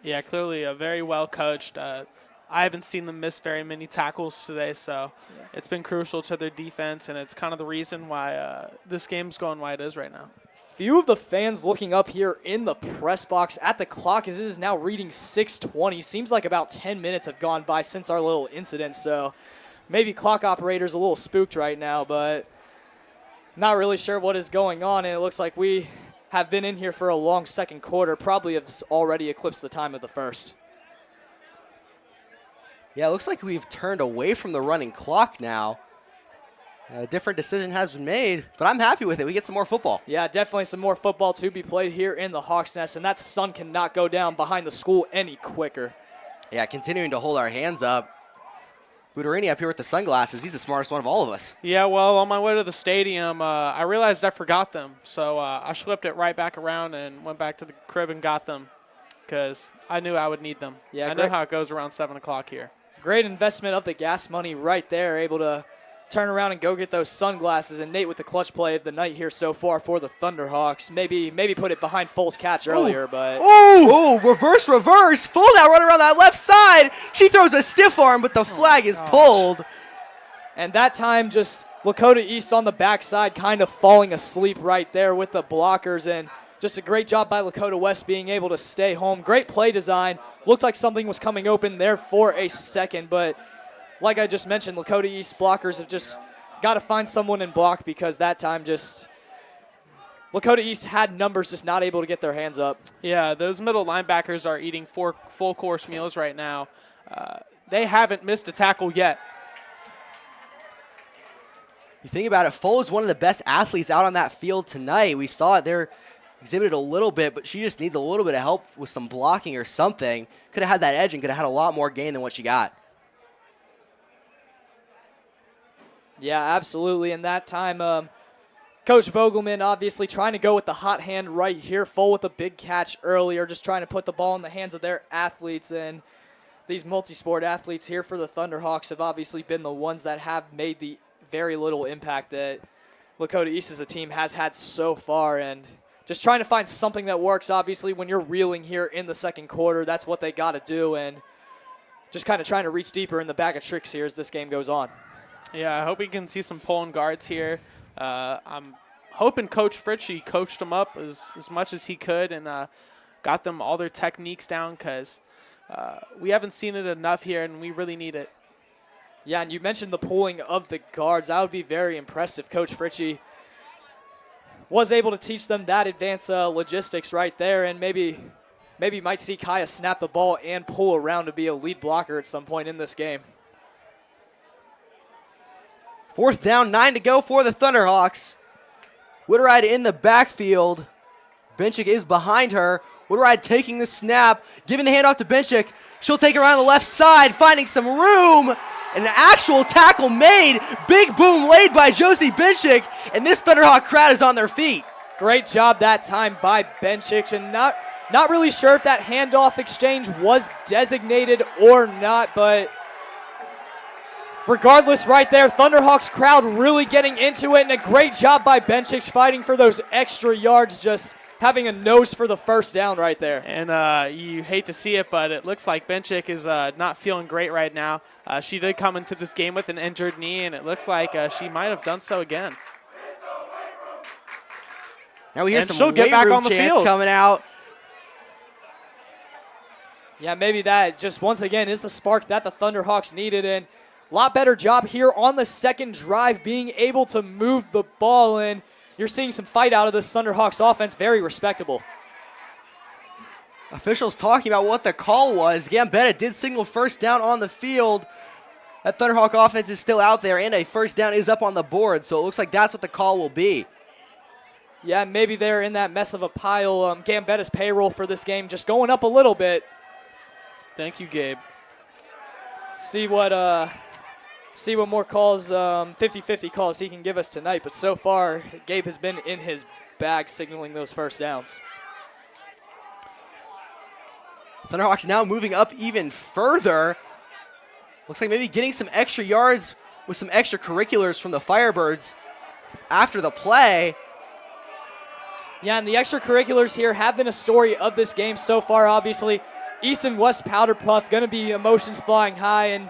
Yeah, clearly very well coached. I haven't seen them miss very many tackles today, so it's been crucial to their defense, and it's kind of the reason why this game's going why it is right now. Few of the fans looking up here in the press box at the clock as it is now reading 6:20. Seems like about 10 minutes have gone by since our little incident, so maybe clock operator's a little spooked right now, but not really sure what is going on, and it looks like we have been in here for a long second quarter, probably have already eclipsed the time of the first. Yeah, it looks like we've turned away from the running clock now. A different decision has been made, but I'm happy with it. We get some more football. Yeah, definitely some more football to be played here in the Hawks Nest, and that sun cannot go down behind the school any quicker. Yeah, continuing to hold our hands up. Buterini up here with the sunglasses. He's the smartest one of all of us. Yeah, well, on my way to the stadium, I realized I forgot them. So I schlepped it right back around and went back to the crib and got them because I knew I would need them. Yeah, I know how it goes around 7 o'clock here. Great investment of the gas money right there, able to turn around and go get those sunglasses. And Nate with the clutch play of the night here so far for the Thunderhawks. Maybe put it behind Foles' catch earlier, but... Oh, reverse. Full now run around that left side. She throws a stiff arm, but the flag is pulled. And that time just Lakota East on the backside kind of falling asleep right there with the blockers. And just a great job by Lakota West being able to stay home. Great play design. Looked like something was coming open there for a second, but like I just mentioned, Lakota East blockers have just got to find someone in block because that time just Lakota East had numbers, just not able to get their hands up. Yeah, those middle linebackers are eating 4 full-course meals right now. They haven't missed a tackle yet. You think about it, Foles is one of the best athletes out on that field tonight. We saw it there, exhibited a little bit, but she just needs a little bit of help with some blocking or something. Could have had that edge and could have had a lot more gain than what she got. Yeah, absolutely. And that time, Coach Vogelman obviously trying to go with the hot hand right here, full with a big catch earlier, just trying to put the ball in the hands of their athletes. And these multi-sport athletes here for the Thunderhawks have obviously been the ones that have made the very little impact that Lakota East as a team has had so far. And just trying to find something that works. Obviously, when you're reeling here in the second quarter, that's what they got to do. And just kind of trying to reach deeper in the bag of tricks here as this game goes on. Yeah, I hope we can see some pulling guards here. I'm hoping Coach Fritchie coached them up as much as he could and got them all their techniques down because we haven't seen it enough here, and we really need it. Yeah, and you mentioned the pulling of the guards. I would be very impressed if Coach Fritchie was able to teach them that advanced logistics right there, and maybe might see Kaya snap the ball and pull around to be a lead blocker at some point in this game. 4th down, 9 to go for the Thunderhawks. Witteride in the backfield. Benchik is behind her. Witteride taking the snap, giving the handoff to Benchik. She'll take it around the left side, finding some room. An actual tackle made. Big boom laid by Josie Benchik, and this Thunderhawk crowd is on their feet. Great job that time by Benchik, and not really sure if that handoff exchange was designated or not, but regardless right there, Thunderhawks crowd really getting into it, and a great job by Benchik fighting for those extra yards, just having a nose for the first down right there. And you hate to see it, but it looks like Benchik is not feeling great right now. She did come into this game with an injured knee, and it looks like she might have done so again. Now we hear and some she'll get weight back room on the chants field. coming out. Yeah, maybe that just once again is the spark that the Thunderhawks needed, and a lot better job here on the second drive being able to move the ball, and you're seeing some fight out of this Thunderhawks offense. Very respectable. Officials talking about what the call was. Gambetta did signal first down on the field. That Thunderhawk offense is still out there, and a first down is up on the board, so it looks like that's what the call will be. Yeah, maybe they're in that mess of a pile. Gambetta's payroll for this game just going up a little bit. Thank you, Gabe. See what more calls, 50-50 calls he can give us tonight. But so far, Gabe has been in his bag signaling those first downs. Thunderhawks now moving up even further. Looks like maybe getting some extra yards with some extracurriculars from the Firebirds after the play. Yeah, and the extracurriculars here have been a story of this game so far, obviously. East and West Powderpuff, going to be emotions flying high. And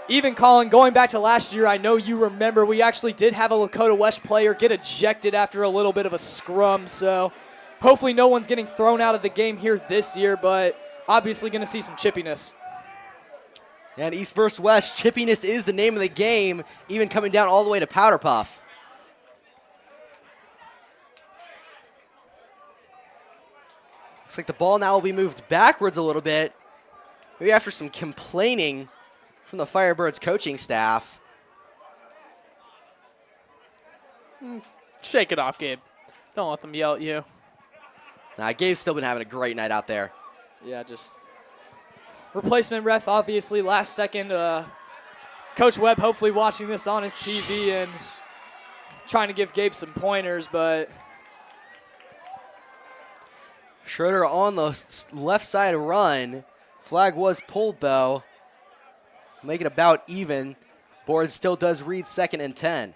even Colin, going back to last year, I know you remember we actually did have a Lakota West player get ejected after a little bit of a scrum. So hopefully no one's getting thrown out of the game here this year, but obviously going to see some chippiness. And East versus West, chippiness is the name of the game, even coming down all the way to Powderpuff. Looks like the ball now will be moved backwards a little bit. Maybe after some complaining from the Firebirds coaching staff. Shake it off, Gabe. Don't let them yell at you. Nah, Gabe's still been having a great night out there. Yeah, just replacement ref, obviously, last second. Coach Webb hopefully watching this on his TV and trying to give Gabe some pointers, but Schroeder on the left side run. Flag was pulled, though. Make it about even. Board still does read 2nd and 10.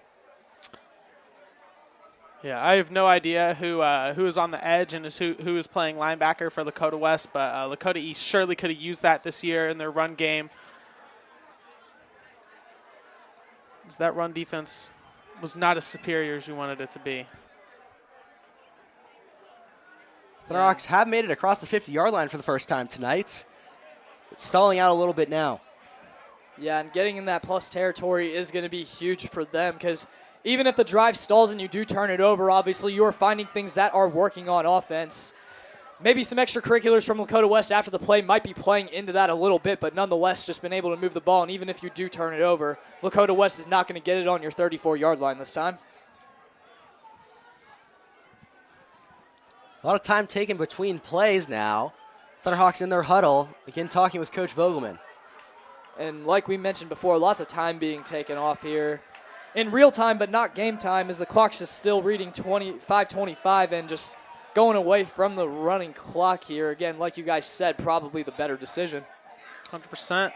Yeah, I have no idea who is on the edge and who is playing linebacker for Lakota West, but Lakota East surely could have used that this year in their run game. That run defense was not as superior as you wanted it to be. Thunderhawks have made it across the 50-yard line for the first time tonight. It's stalling out a little bit now. yeah, and getting in that plus territory is going to be huge for them because even if the drive stalls and you do turn it over, obviously you are finding things that are working on offense. Maybe some extracurriculars from Lakota West after the play might be playing into that a little bit, but nonetheless just been able to move the ball, and even if you do turn it over, Lakota West is not going to get it on your 34-yard line this time. A lot of time taken between plays now. Thunderhawks in their huddle, again talking with Coach Vogelman. And like we mentioned before, lots of time being taken off here. In real time, but not game time, as the clock is still reading 5:25 and just going away from the running clock here. Again, like you guys said, probably the better decision. 100%.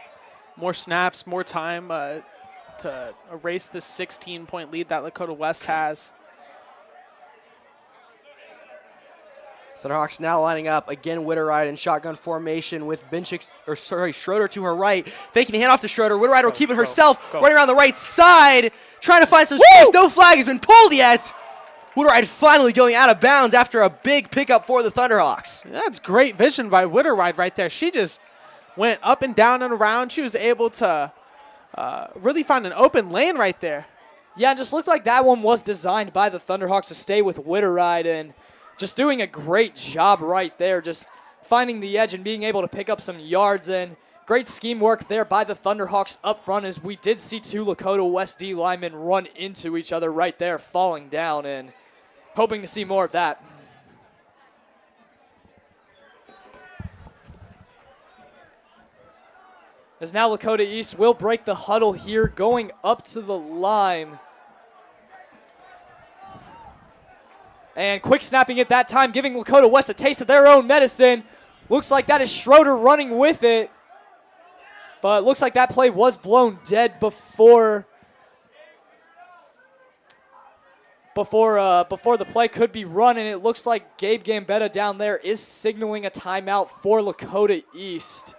More snaps, more time to erase this 16-point lead that Lakota West has. Thunderhawks now lining up again. Witteride in shotgun formation with Schroeder to her right, faking the handoff to Schroeder. Witteride will keep it herself, running around the right side, trying to find some space. No flag has been pulled yet. Witteride finally going out of bounds after a big pickup for the Thunderhawks. That's great vision by Witteride right there. She just went up and down and around. She was able to really find an open lane right there. Yeah, it just looked like that one was designed by the Thunderhawks to stay with Witteride, and just doing a great job right there, just finding the edge and being able to pick up some yards. And great scheme work there by the Thunderhawks up front, as we did see two Lakota West D linemen run into each other right there, falling down, and hoping to see more of that. As now Lakota East will break the huddle here, going up to the line. And quick snapping at that time, giving Lakota West a taste of their own medicine. Looks like that is Schroeder running with it. But looks like that play was blown dead before the play could be run. And it looks like Gabe Gambetta down there is signaling a timeout for Lakota East.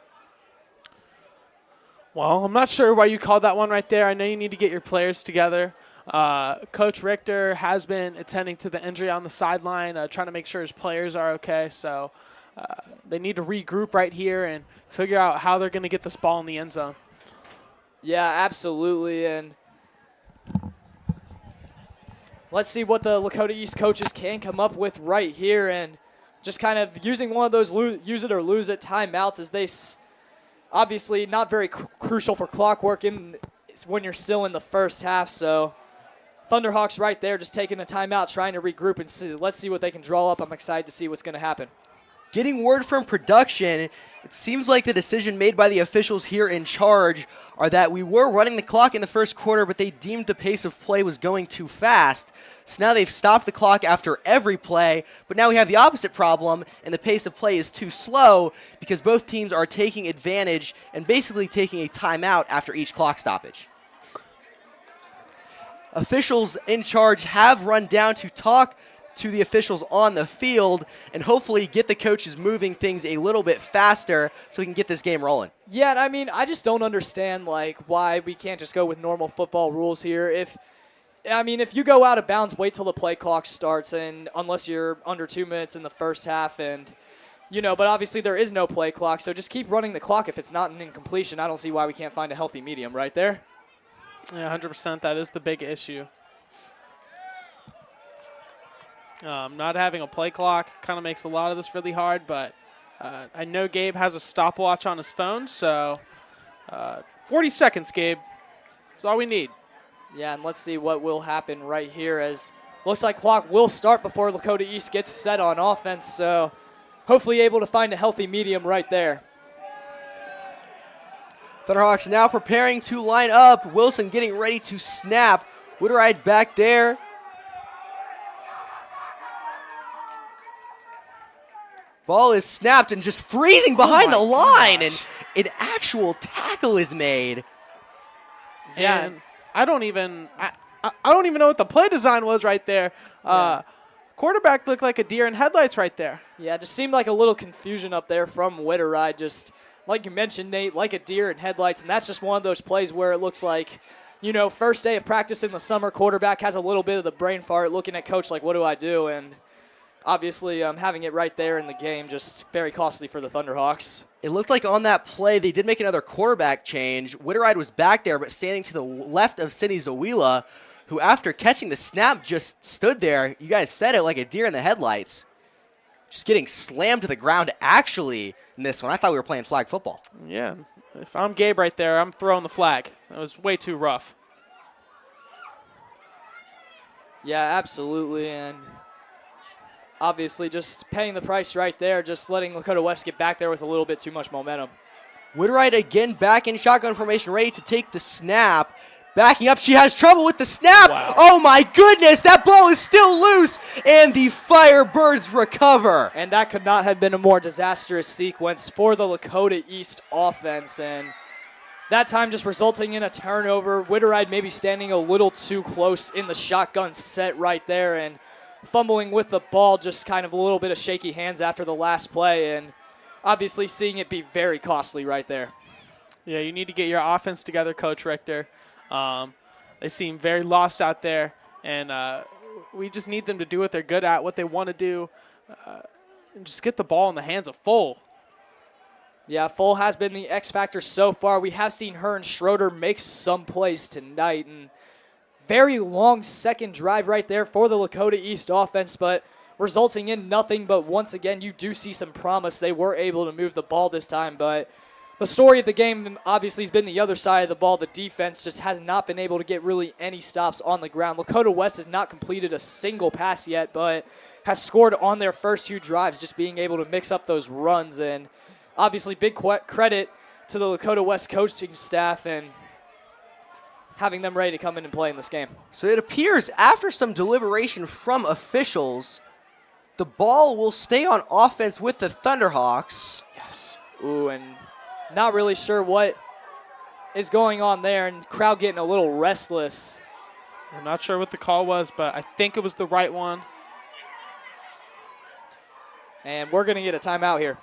Well, I'm not sure why you called that one right there. I know you need to get your players together. Coach Richter has been attending to the injury on the sideline, trying to make sure his players are okay. So they need to regroup right here and figure out how they're going to get this ball in the end zone. Yeah, absolutely. And let's see what the Lakota East coaches can come up with right here, and just kind of using one of those use it or lose it timeouts, as they obviously not very crucial for clock work when you're still in the first half. So Thunderhawks right there just taking a timeout, trying to regroup and see. Let's see what they can draw up. I'm excited to see what's going to happen. Getting word from production, it seems like the decision made by the officials here in charge are that we were running the clock in the first quarter, but they deemed the pace of play was going too fast. So now they've stopped the clock after every play, but now we have the opposite problem, and the pace of play is too slow because both teams are taking advantage and basically taking a timeout after each clock stoppage. Officials in charge have run down to talk to the officials on the field and hopefully get the coaches moving things a little bit faster so we can get this game rolling. Yeah, and I mean, I just don't understand why we can't just go with normal football rules here. If you go out of bounds, wait till the play clock starts, and unless you're under 2 minutes in the first half, and but obviously there is no play clock, so just keep running the clock if it's not an incompletion. I don't see why we can't find a healthy medium right there. Yeah, 100%. That is the big issue. Not having a play clock kind of makes a lot of this really hard, but I know Gabe has a stopwatch on his phone, so 40 seconds, Gabe. That's all we need. Yeah, and let's see what will happen right here, as looks like clock will start before Lakota East gets set on offense, so hopefully able to find a healthy medium right there. Thunderhawks now preparing to line up. Wilson getting ready to snap. Wooderide back there. Ball is snapped and just freezing behind the line, and an actual tackle is made. Yeah, and I don't even know what the play design was right there. Quarterback looked like a deer in headlights right there. Yeah, it just seemed like a little confusion up there from Witteride, just like you mentioned, Nate, like a deer in headlights, and that's just one of those plays where it looks like, first day of practice in the summer, quarterback has a little bit of the brain fart, looking at coach like, what do I do? And obviously having it right there in the game, just very costly for the Thunderhawks. It looked like on that play they did make another quarterback change. Witteride was back there, but standing to the left of Sidney Zawila, who after catching the snap just stood there. You guys said it, like a deer in the headlights. Just getting slammed to the ground actually in this one. I thought we were playing flag football. Yeah, if I'm Gabe right there, I'm throwing the flag. That was way too rough. Yeah, absolutely, and obviously just paying the price right there, just letting Lakota West get back there with a little bit too much momentum. Witteride again back in shotgun formation, ready to take the snap. Backing up, she has trouble with the snap. Wow. Oh my goodness, that ball is still loose, and the Firebirds recover. And that could not have been a more disastrous sequence for the Lakota East offense, and that time just resulting in a turnover. Witteride maybe standing a little too close in the shotgun set right there, and fumbling with the ball, just kind of a little bit of shaky hands after the last play, and obviously seeing it be very costly right there. Yeah, you need to get your offense together, Coach Richter. They seem very lost out there, and we just need them to do what they're good at, what they want to do, and just get the ball in the hands of Full. Yeah, Full has been the X factor so far. We have seen her and Schroeder make some plays tonight, and very long second drive right there for the Lakota East offense, but resulting in nothing. But once again, you do see some promise. They were able to move the ball this time, but the story of the game obviously has been the other side of the ball. The defense just has not been able to get really any stops on the ground. Lakota West has not completed a single pass yet, but has scored on their first 2 drives, just being able to mix up those runs. And obviously big credit to the Lakota West coaching staff and having them ready to come in and play in this game. So it appears after some deliberation from officials, the ball will stay on offense with the Thunderhawks. Yes. Ooh, and not really sure what is going on there, and crowd getting a little restless. I'm not sure what the call was, but I think it was the right one. And we're going to get a timeout here.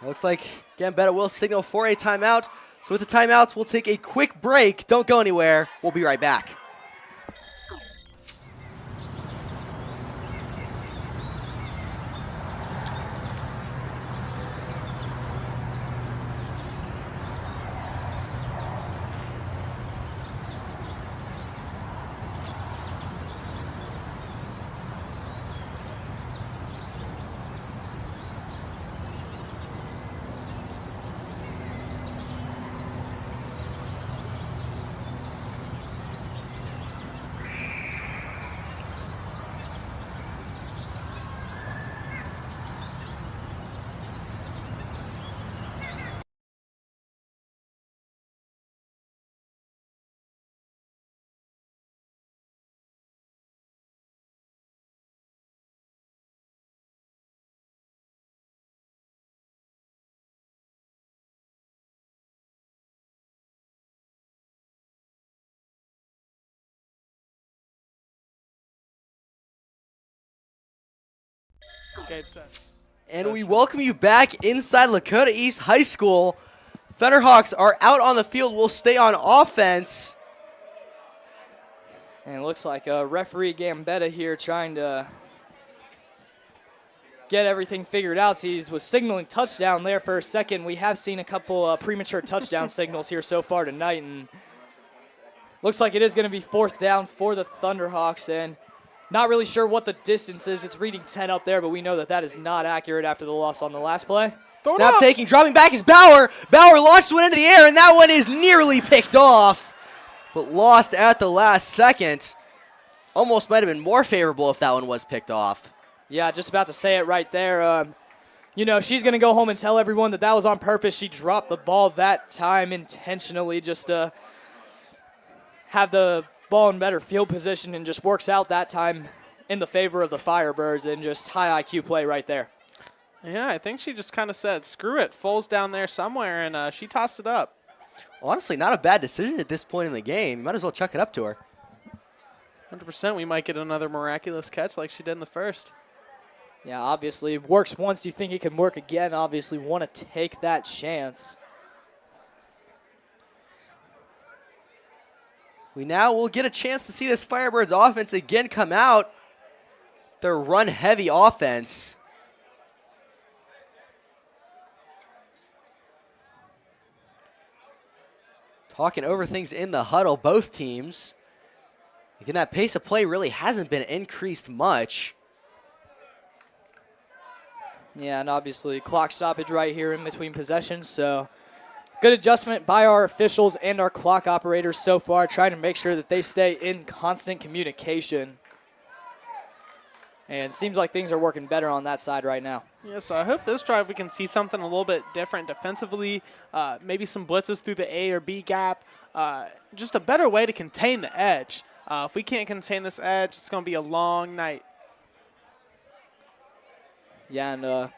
It looks like Gambetta will signal for a timeout. So with the timeouts, we'll take a quick break. Don't go anywhere. We'll be right back. Gage says. And we welcome you back inside Lakota East High School. Thunderhawks are out on the field. We'll stay on offense. And it looks like referee Gambetta here trying to get everything figured out. He was signaling touchdown there for a second. We have seen a couple premature touchdown signals here so far tonight, and looks like it is going to be 4th down for the Thunderhawks, and not really sure what the distance is. It's reading 10 up there, but we know that that is not accurate after the loss on the last play. Snap taking, dropping back is Bauer. Bauer launched one into the air, and that one is nearly picked off, but lost at the last second. Almost might have been more favorable if that one was picked off. Yeah, just about to say it right there. You know, she's going to go home and tell everyone that that was on purpose. She dropped the ball that time intentionally just to have the ball in better field position, and just works out that time in the favor of the Firebirds, and just high IQ play right there. Yeah, I think she just kind of said, screw it, Foles down there somewhere, and she tossed it up. Honestly, not a bad decision at this point in the game. You might as well chuck it up to her. 100%, we might get another miraculous catch like she did in the first. Yeah, obviously, it works once. Do you think it can work again? Obviously, want to take that chance. We now will get a chance to see this Firebirds offense again come out. Their run-heavy offense. Talking over things in the huddle, both teams. Again, that pace of play really hasn't been increased much. Yeah, and obviously clock stoppage right here in between possessions, so good adjustment by our officials and our clock operators so far, trying to make sure that they stay in constant communication. And it seems like things are working better on that side right now. Yeah, so I hope this drive we can see something a little bit different defensively, maybe some blitzes through the A or B gap, just a better way to contain the edge. If we can't contain this edge, it's going to be a long night. Yeah, and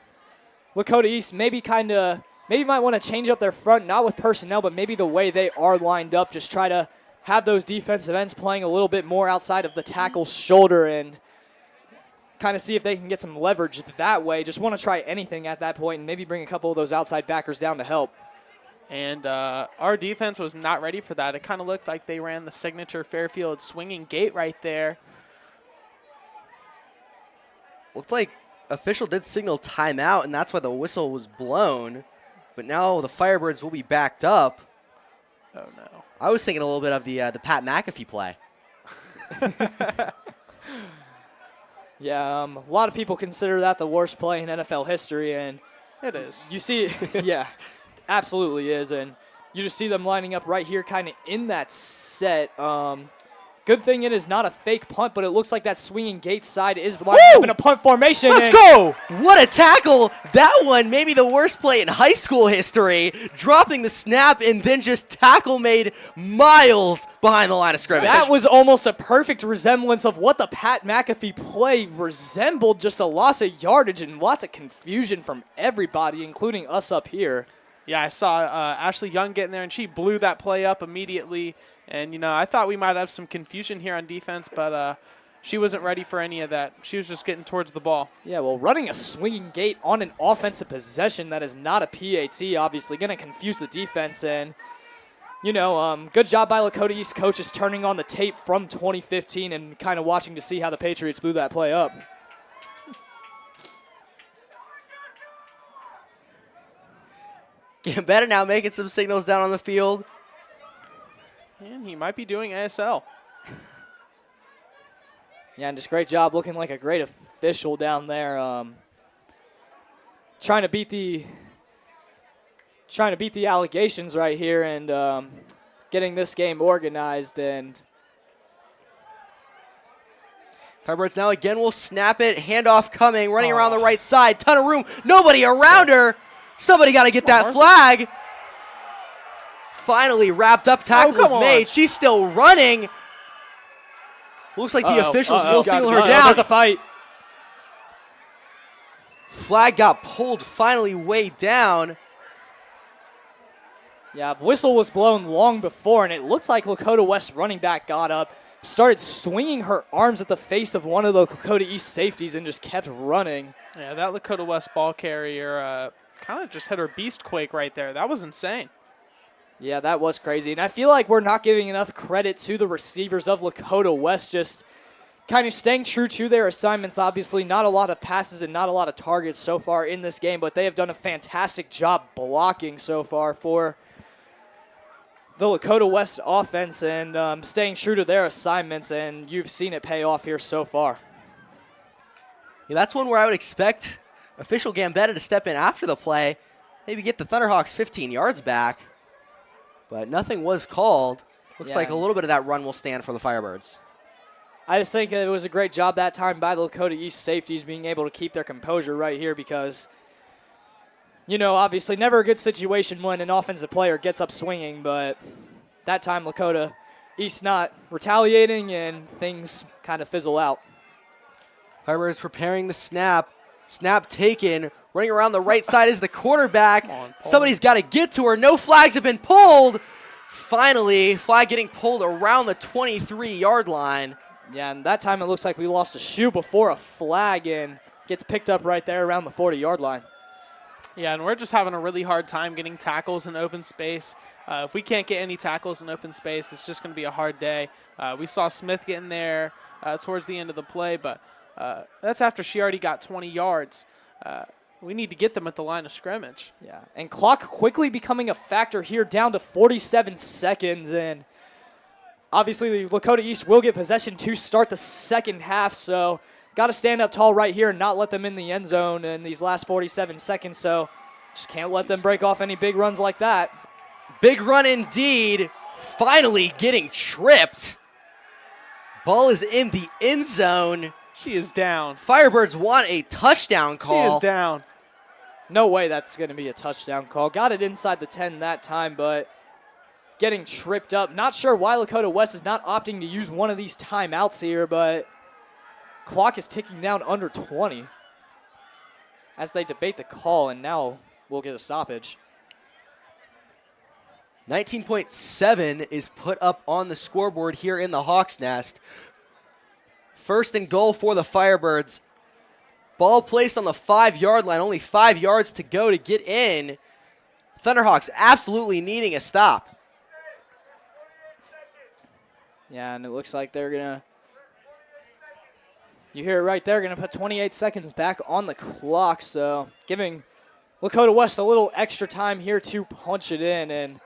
Lakota East maybe might want to change up their front, not with personnel, but maybe the way they are lined up. Just try to have those defensive ends playing a little bit more outside of the tackle's shoulder, and kind of see if they can get some leverage that way. Just want to try anything at that point, and maybe bring a couple of those outside backers down to help. And our defense was not ready for that. It kind of looked like they ran the signature Fairfield swinging gate right there. Looks like official did signal timeout, and that's why the whistle was blown. But now the Firebirds will be backed up. Oh, no. I was thinking a little bit of the Pat McAfee play. Yeah, a lot of people consider that the worst play in NFL history, and It is. you see, yeah, absolutely is, and you just see them lining up right here kind of in that set. Good thing it is not a fake punt, but it looks like that swinging gate side is lining up in a punt formation. Let's go! What a tackle! That one, maybe the worst play in high school history. Dropping the snap and then just tackle made miles behind the line of scrimmage. That was almost a perfect resemblance of what the Pat McAfee play resembled, just a loss of yardage and lots of confusion from everybody, including us up here. Yeah, I saw Ashley Young get in there, and she blew that play up immediately. And, you know, I thought we might have some confusion here on defense, but she wasn't ready for any of that. She was just getting towards the ball. Yeah, well, running a swinging gate on an offensive possession that is not a PAT, obviously going to confuse the defense. And, you know, good job by Lakota East coaches turning on the tape from 2015 and kind of watching to see how the Patriots blew that play up. Gambetta now making some signals down on the field. And he might be doing ASL. Yeah, and just great job looking like a great official down there. Trying to beat the allegations right here and getting this game organized. And Firebirds now again will snap it. Handoff coming, running around the right side. Ton of room. Nobody around her. Somebody got to get that flag. Finally wrapped up. Tackle is made. She's still running. Looks like the officials will single her down. There's a fight. Flag got pulled finally way down. Yeah, whistle was blown long before, and it looks like Lakota West running back got up, started swinging her arms at the face of one of the Lakota East safeties, and just kept running. Yeah, that Lakota West ball carrier kind of just hit her beast quake right there. That was insane. Yeah, that was crazy. And I feel like we're not giving enough credit to the receivers of Lakota West, just kind of staying true to their assignments. Obviously, not a lot of passes and not a lot of targets so far in this game, but they have done a fantastic job blocking so far for the Lakota West offense and staying true to their assignments, and you've seen it pay off here so far. Yeah, that's one where I would expect official Gambetta to step in after the play, maybe get the Thunderhawks 15 yards back, but nothing was called. Looks like a little bit of that run will stand for the Firebirds. I just think it was a great job that time by the Lakota East safeties being able to keep their composure right here because, you know, obviously never a good situation when an offensive player gets up swinging, but that time Lakota East not retaliating and things kind of fizzle out. Firebirds preparing the snap. Snap taken. Running around the right side is the quarterback. Somebody's got to get to her. No flags have been pulled. Finally, flag getting pulled around the 23-yard line. Yeah, and that time it looks like we lost a shoe before a flag and gets picked up right there around the 40-yard line. Yeah, and we're just having a really hard time getting tackles in open space. If we can't get any tackles in open space, it's just going to be a hard day. We saw Smith getting there towards the end of the play, but that's after she already got 20 yards. We need to get them at the line of scrimmage. Yeah, and clock quickly becoming a factor here, down to 47 seconds, and obviously the Lakota East will get possession to start the second half, so got to stand up tall right here and not let them in the end zone in these last 47 seconds, so just can't let them break off any big runs like that. Big run indeed. Finally getting tripped. Ball is in the end zone. She is down. Firebirds want a touchdown call. She is down. No way that's going to be a touchdown call. Got it inside the 10 that time, but getting tripped up. Not sure why Lakota West is not opting to use one of these timeouts here, but clock is ticking down under 20 as they debate the call, and now we'll get a stoppage. 19.7 is put up on the scoreboard here in the Hawks' Nest. First and goal for the Firebirds. Ball placed on the 5-yard line. Only 5 yards to go to get in. Thunderhawks absolutely needing a stop. Yeah, and it looks like they're going to, you hear it right there, going to put 28 seconds back on the clock. So giving Lakota West a little extra time here to punch it in. And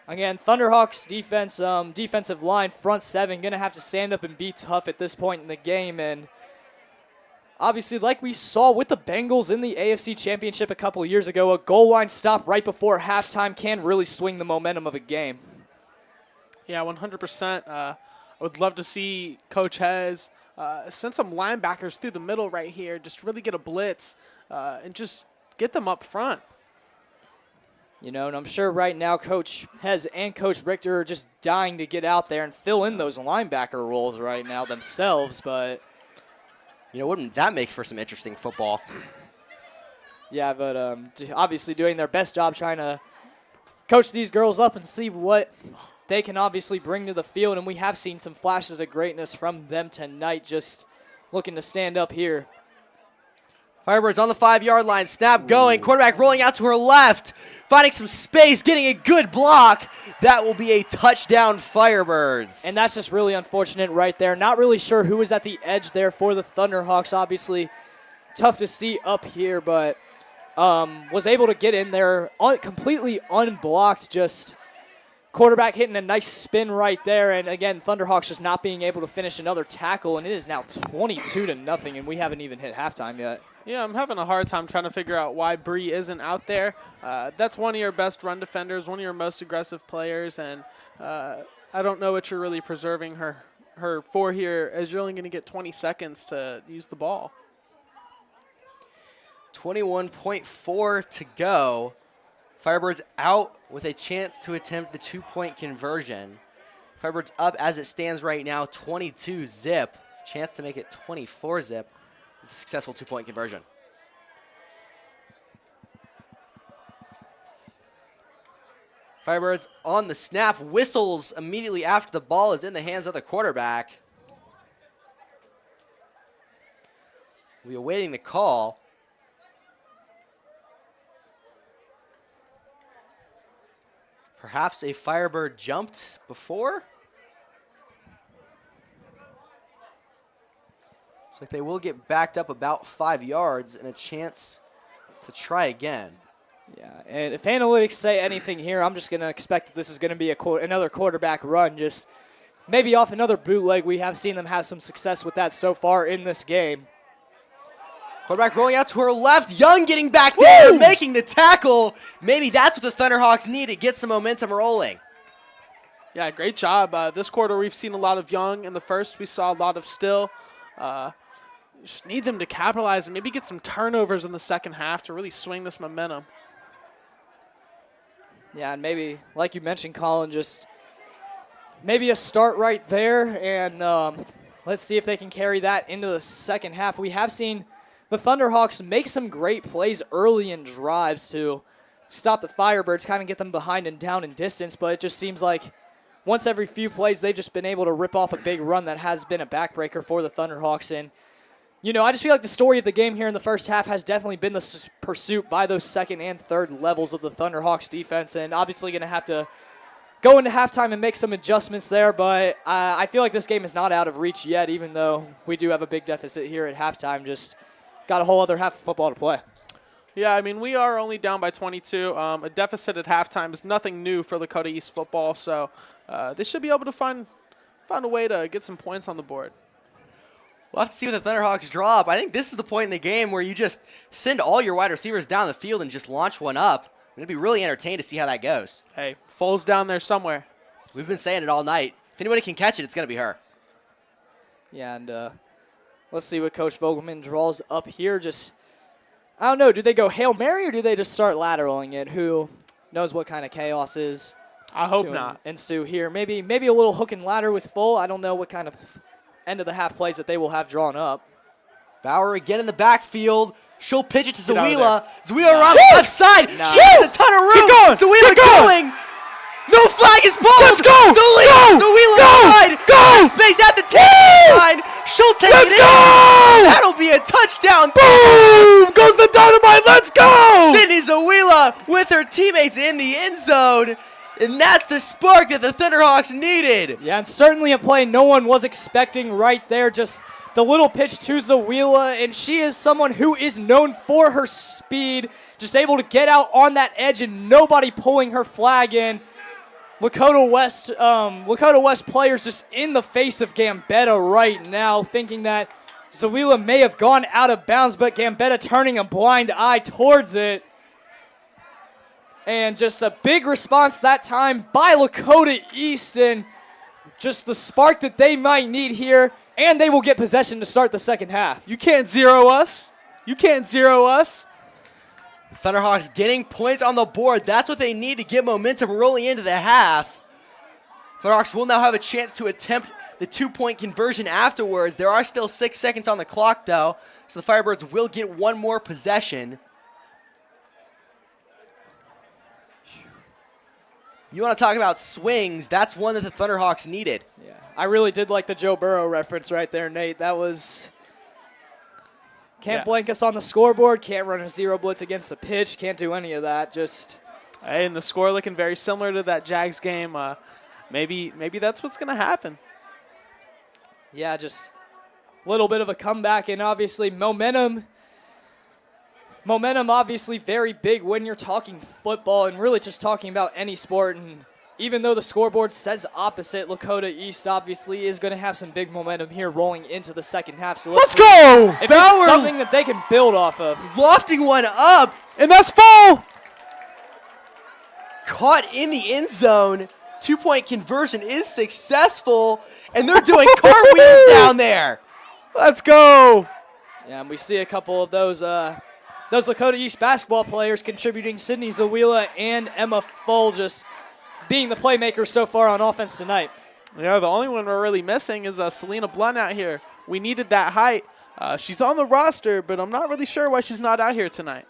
again, Thunderhawks defense, defensive line, front seven, going to have to stand up and be tough at this point in the game. And obviously, like we saw with the Bengals in the AFC Championship a couple years ago, a goal line stop right before halftime can really swing the momentum of a game. Yeah, 100%. I would love to see Coach Hez send some linebackers through the middle right here, just really get a blitz and just get them up front. You know, and I'm sure right now Coach Hez and Coach Richter are just dying to get out there and fill in those linebacker roles right now themselves, but you know, wouldn't that make for some interesting football? Yeah, but obviously doing their best job trying to coach these girls up and see what they can obviously bring to the field, and we have seen some flashes of greatness from them tonight, just looking to stand up here. Firebirds on the 5-yard line, snap going, quarterback rolling out to her left, finding some space, getting a good block. That will be a touchdown, Firebirds. And that's just really unfortunate right there. Not really sure who was at the edge there for the Thunderhawks. Obviously, tough to see up here, but was able to get in there completely unblocked, just quarterback hitting a nice spin right there, and again, Thunderhawks just not being able to finish another tackle, and it is now 22-0, and we haven't even hit halftime yet. Yeah, I'm having a hard time trying to figure out why Bree isn't out there. That's one of your best run defenders, one of your most aggressive players, and I don't know what you're really preserving her for here, as you're only going to get 20 seconds to use the ball. 21.4 to go. Firebirds out with a chance to attempt the 2-point conversion. Firebirds up as it stands right now, 22-zip. Chance to make it 24-zip with a successful 2-point conversion. Firebirds on the snap, whistles immediately after the ball is in the hands of the quarterback. We're awaiting the call. Perhaps a Firebird jumped before. Looks like they will get backed up about 5 yards and a chance to try again. Yeah, and if analytics say anything here, I'm just going to expect that this is going to be another quarterback run, just maybe off another bootleg. We have seen them have some success with that so far in this game. Quarterback rolling out to her left. Young getting back there, making the tackle. Maybe that's what the Thunderhawks need to get some momentum rolling. Yeah, great job. This quarter we've seen a lot of Young. In the first we saw a lot of Still. Just need them to capitalize and maybe get some turnovers in the second half to really swing this momentum. Yeah, and maybe, like you mentioned, Colin, just maybe a start right there, and let's see if they can carry that into the second half. We have seen the Thunderhawks make some great plays early in drives to stop the Firebirds, kind of get them behind and down in distance, but it just seems like once every few plays, they've just been able to rip off a big run that has been a backbreaker for the Thunderhawks. And, you know, I just feel like the story of the game here in the first half has definitely been the pursuit by those second and third levels of the Thunderhawks defense, and obviously going to have to go into halftime and make some adjustments there, but I feel like this game is not out of reach yet, even though we do have a big deficit here at halftime. Just got a whole other half of football to play. Yeah, I mean, we are only down by 22. A deficit at halftime is nothing new for Lakota East football, so they should be able to find a way to get some points on the board. We'll have to see what the Thunderhawks drop. I think this is the point in the game where you just send all your wide receivers down the field and just launch one up. I'm going to be really entertained to see how that goes. Hey, Foles down there somewhere. We've been saying it all night. If anybody can catch it, it's going to be her. Yeah, and let's see what Coach Vogelman draws up here. Just, I don't know, do they go Hail Mary or do they just start lateraling it? Who knows what kind of chaos is I hope not. ensue here. Maybe a little hook and ladder with Full. I don't know what kind of end of the half plays that they will have drawn up. Bauer again in the backfield. She'll pitch it to Get out of Zawila. there. Zawila around the left side. Nice. She has a ton of room. Zawila going. No flag is pulled. Let's go. Zawila inside. Go. Space at the 10 line. She'll take it in. That'll be a touchdown. Boom! Goes the dynamite. Let's go. Sydney Zawila with her teammates in the end zone. And that's the spark that the Thunderhawks needed. Yeah, and certainly a play no one was expecting right there. Just the little pitch to Zawila, and she is someone who is known for her speed, just able to get out on that edge and nobody pulling her flag in. Lakota West players just in the face of Gambetta right now, thinking that Zawila may have gone out of bounds, but Gambetta turning a blind eye towards it. And just a big response that time by Lakota East, and just the spark that they might need here, and they will get possession to start the second half. You can't zero us. You can't zero us. Thunderhawks getting points on the board. That's what they need to get momentum rolling into the half. Thunderhawks will now have a chance to attempt the 2-point conversion afterwards. There are still 6 seconds on the clock, though, so the Firebirds will get one more possession. You want to talk about swings, that's one that the Thunderhawks needed. Yeah, I really did like the Joe Burrow reference right there, Nate. That was... Can't blank us on the scoreboard, can't run a zero blitz against a pitch, can't do any of that, just... Hey, and the score looking very similar to that Jags game. Maybe that's what's going to happen. Yeah, just a little bit of a comeback, and obviously momentum obviously very big when you're talking football and really just talking about any sport. And even though the scoreboard says opposite, Lakota East obviously is going to have some big momentum here rolling into the second half. So Let's go! If Bauer it's something that they can build off of. Lofting one up. And that's full! Caught in the end zone. 2-point conversion is successful, and they're doing cartwheels down there. Let's go! Yeah, and we see a couple of those Lakota East basketball players contributing. Sydney Zawila and Emma Full just being the playmakers so far on offense tonight. Yeah, the only one we're really missing is Selena Blunt out here. We needed that height. She's on the roster, but I'm not really sure why she's not out here tonight.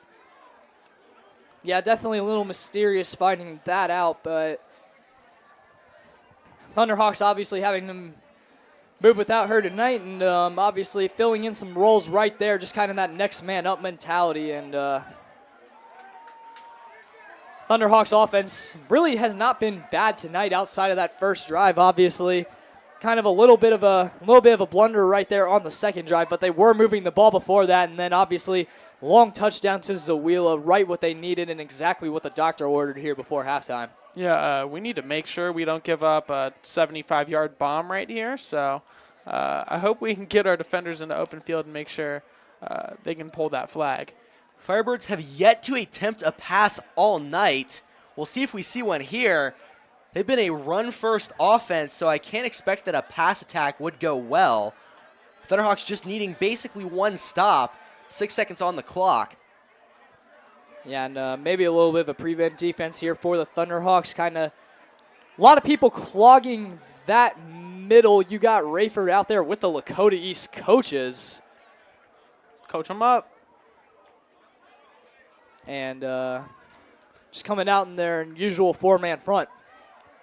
Yeah, definitely a little mysterious finding that out, but Thunderhawks obviously having them move without her tonight, and obviously filling in some roles right there, just kind of that next man up mentality. And Thunderhawks offense really has not been bad tonight outside of that first drive, obviously. Kind of a little bit of a blunder right there on the second drive, but they were moving the ball before that, and then obviously long touchdown to Zawila, right what they needed and exactly what the doctor ordered here before halftime. Yeah, we need to make sure we don't give up a 75-yard bomb right here. So I hope we can get our defenders into open field and make sure they can pull that flag. Firebirds have yet to attempt a pass all night. We'll see if we see one here. They've been a run-first offense, so I can't expect that a pass attack would go well. Thunderhawks just needing basically one stop, 6 seconds on the clock. Yeah, and maybe a little bit of a prevent defense here for the Thunderhawks. Kind of a lot of people clogging that middle. You got Rayford out there with the Lakota East coaches. Coach them up. And just coming out in their usual four-man front.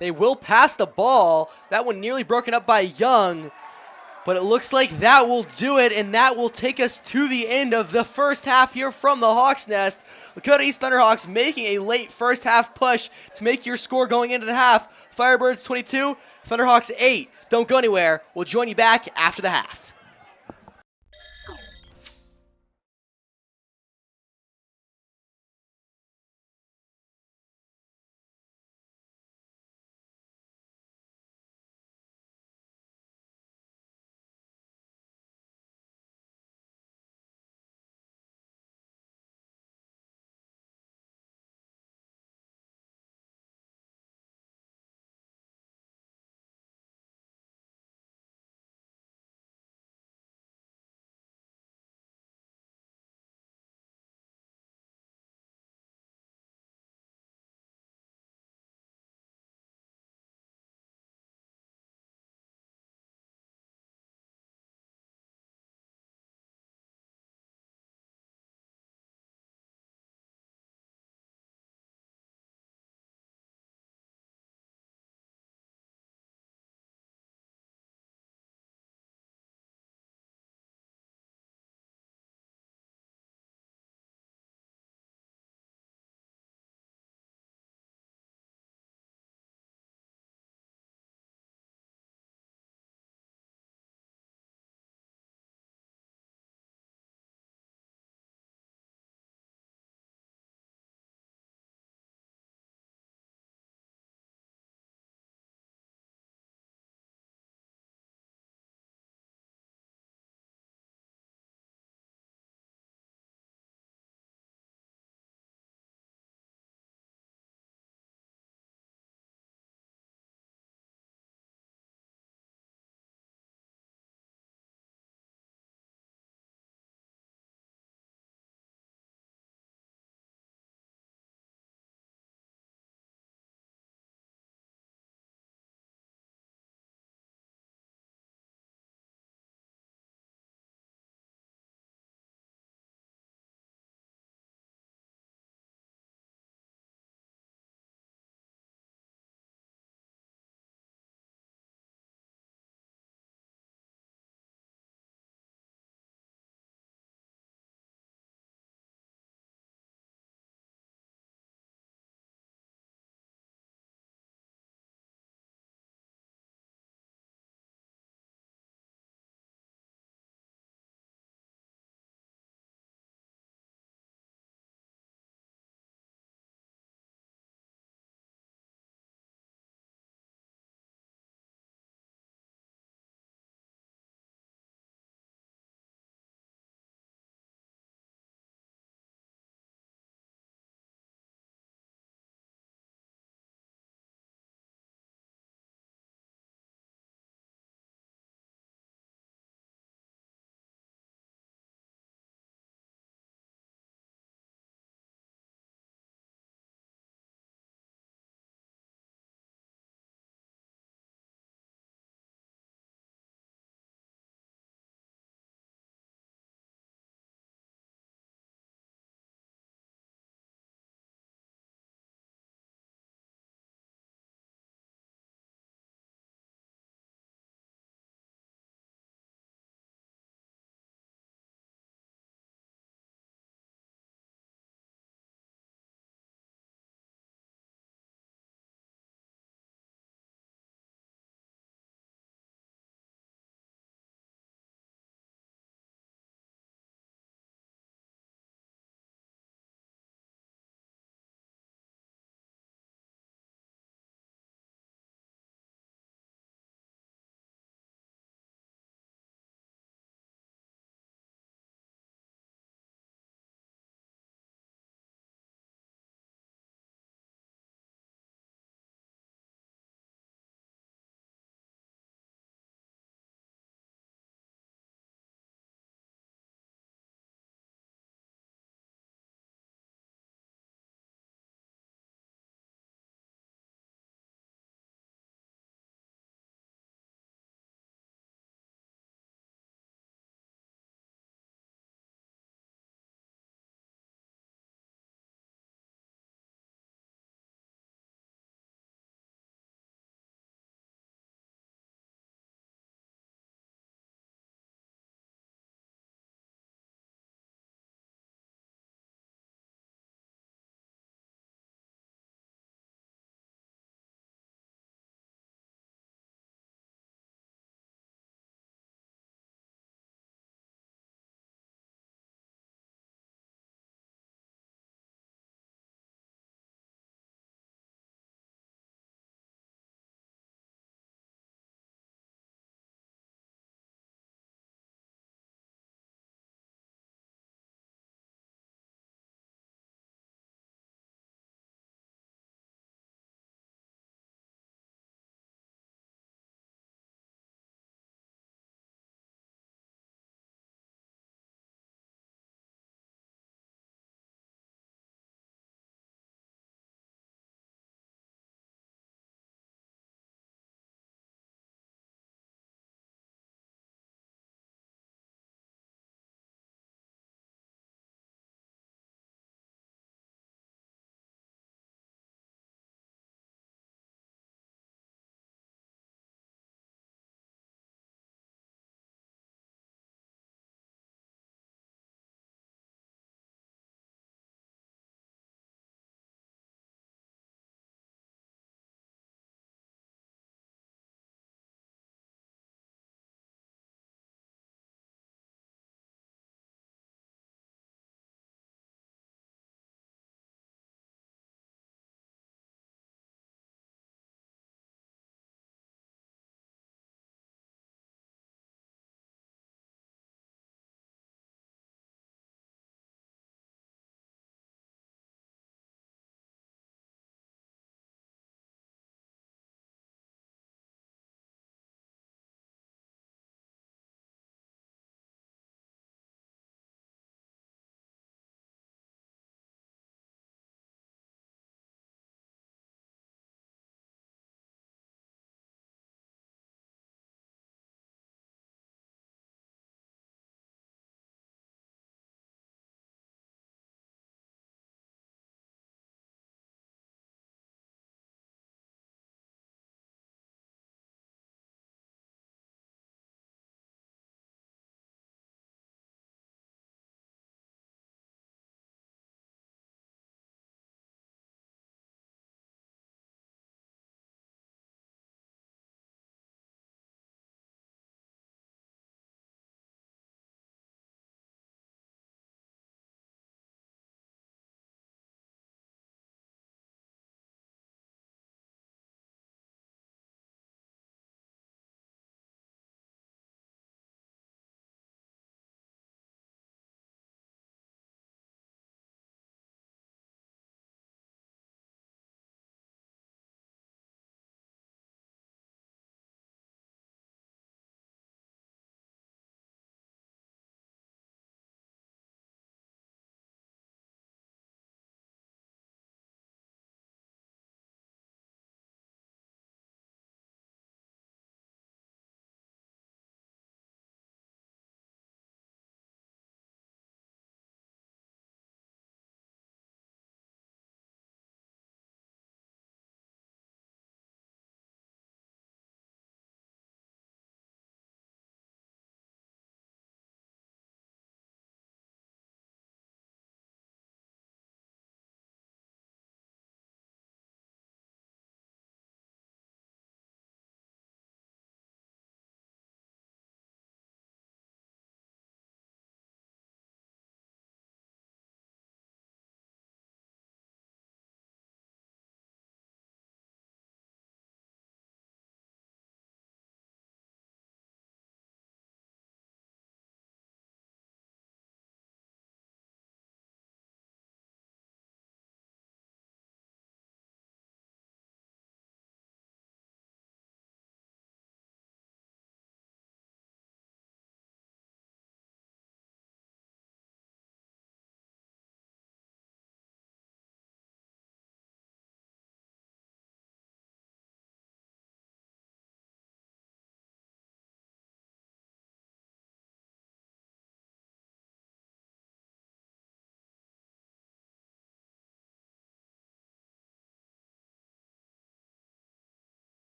They will pass the ball. That one nearly broken up by Young. But it looks like that will do it, and that will take us to the end of the first half here from the Hawks Nest. Lakota East Thunderhawks making a late first half push to make your score going into the half. Firebirds 22, Thunderhawks 8. Don't go anywhere. We'll join you back after the half.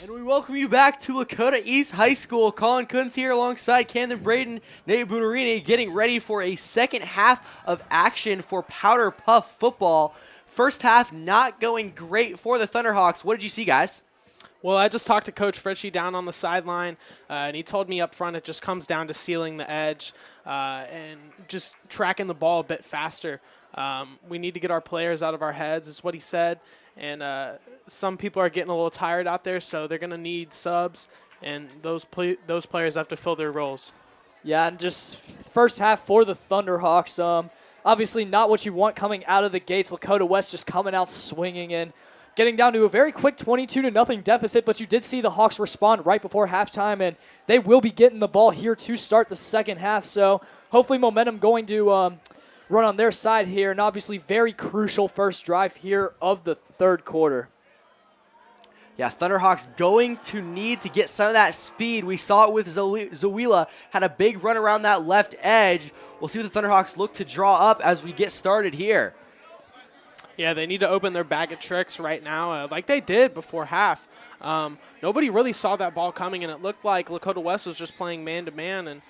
And we welcome you back to Lakota East High School. Colin Kunz here alongside Camden Braden, Nate Bunarini, getting ready for a second half of action for Powderpuff football. First half not going great for the Thunderhawks. What did you see, guys? Well, I just talked to Coach Fritchie down on the sideline, and he told me up front it just comes down to sealing the edge and just tracking the ball a bit faster. We need to get our players out of our heads, is what he said. And some people are getting a little tired out there, so they're going to need subs, and those players have to fill their roles. Yeah, and just first half for the Thunderhawks. Obviously not what you want coming out of the gates. Lakota West just coming out swinging and getting down to a very quick 22-0 deficit, but you did see the Hawks respond right before halftime, and they will be getting the ball here to start the second half. So hopefully momentum going to run on their side here, and obviously very crucial first drive here of the third quarter. Yeah, Thunderhawks going to need to get some of that speed. We saw it with Zawila, had a big run around that left edge. We'll see what the Thunderhawks look to draw up as we get started here. Yeah, they need to open their bag of tricks right now, like they did before half. Nobody really saw that ball coming, and it looked like Lakota West was just playing man-to-man. And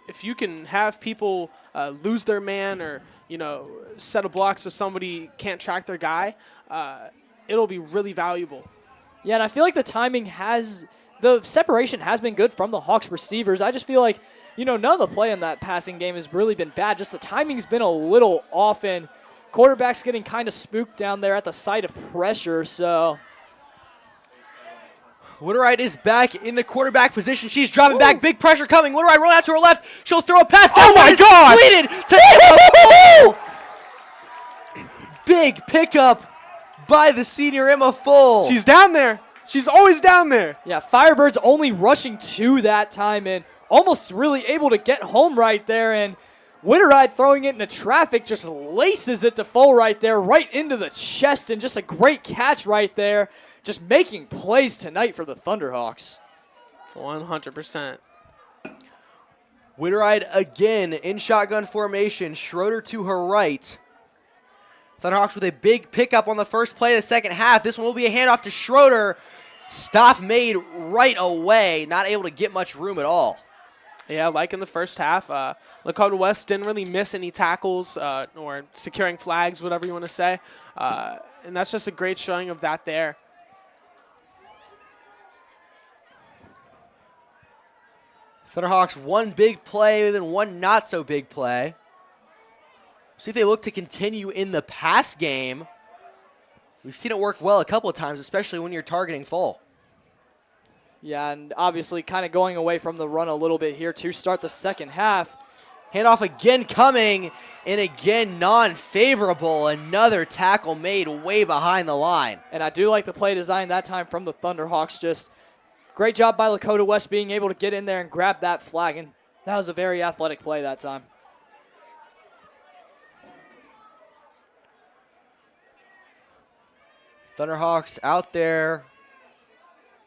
if you can have people lose their man or, set a block so somebody can't track their guy, it'll be really valuable. Yeah, and I feel like the separation has been good from the Hawks receivers. I just feel like, none of the play in that passing game has really been bad. Just the timing's been a little off, and quarterback's getting kind of spooked down there at the sight of pressure, so. Wooderite is back in the quarterback position. She's dropping back. Big pressure coming. Wooderite run out to her left. She'll throw a pass. Oh, my God! Completed to Emma Full. Big pickup by the senior Emma Full. She's down there. She's always down there. Yeah, Firebirds only rushing 2 that time and almost really able to get home right there, and Witteride throwing it into traffic just laces it to Full right there, right into the chest, and just a great catch right there. Just making plays tonight for the Thunderhawks. 100%. Witteride again in shotgun formation. Schroeder to her right. Thunderhawks with a big pickup on the first play of the second half. This one will be a handoff to Schroeder. Stop made right away. Not able to get much room at all. Yeah, like in the first half, Lakota West didn't really miss any tackles or securing flags, whatever you want to say. And that's just a great showing of that there. Thunderhawks one big play, then one not so big play. See if they look to continue in the pass game. We've seen it work well a couple of times, especially when you're targeting Full. Yeah, and obviously kind of going away from the run a little bit here to start the second half. Handoff again coming, and again non-favorable. Another tackle made way behind the line. And I do like the play design that time from the Thunderhawks. Just great job by Lakota West being able to get in there and grab that flag. And that was a very athletic play that time. Thunderhawks out there.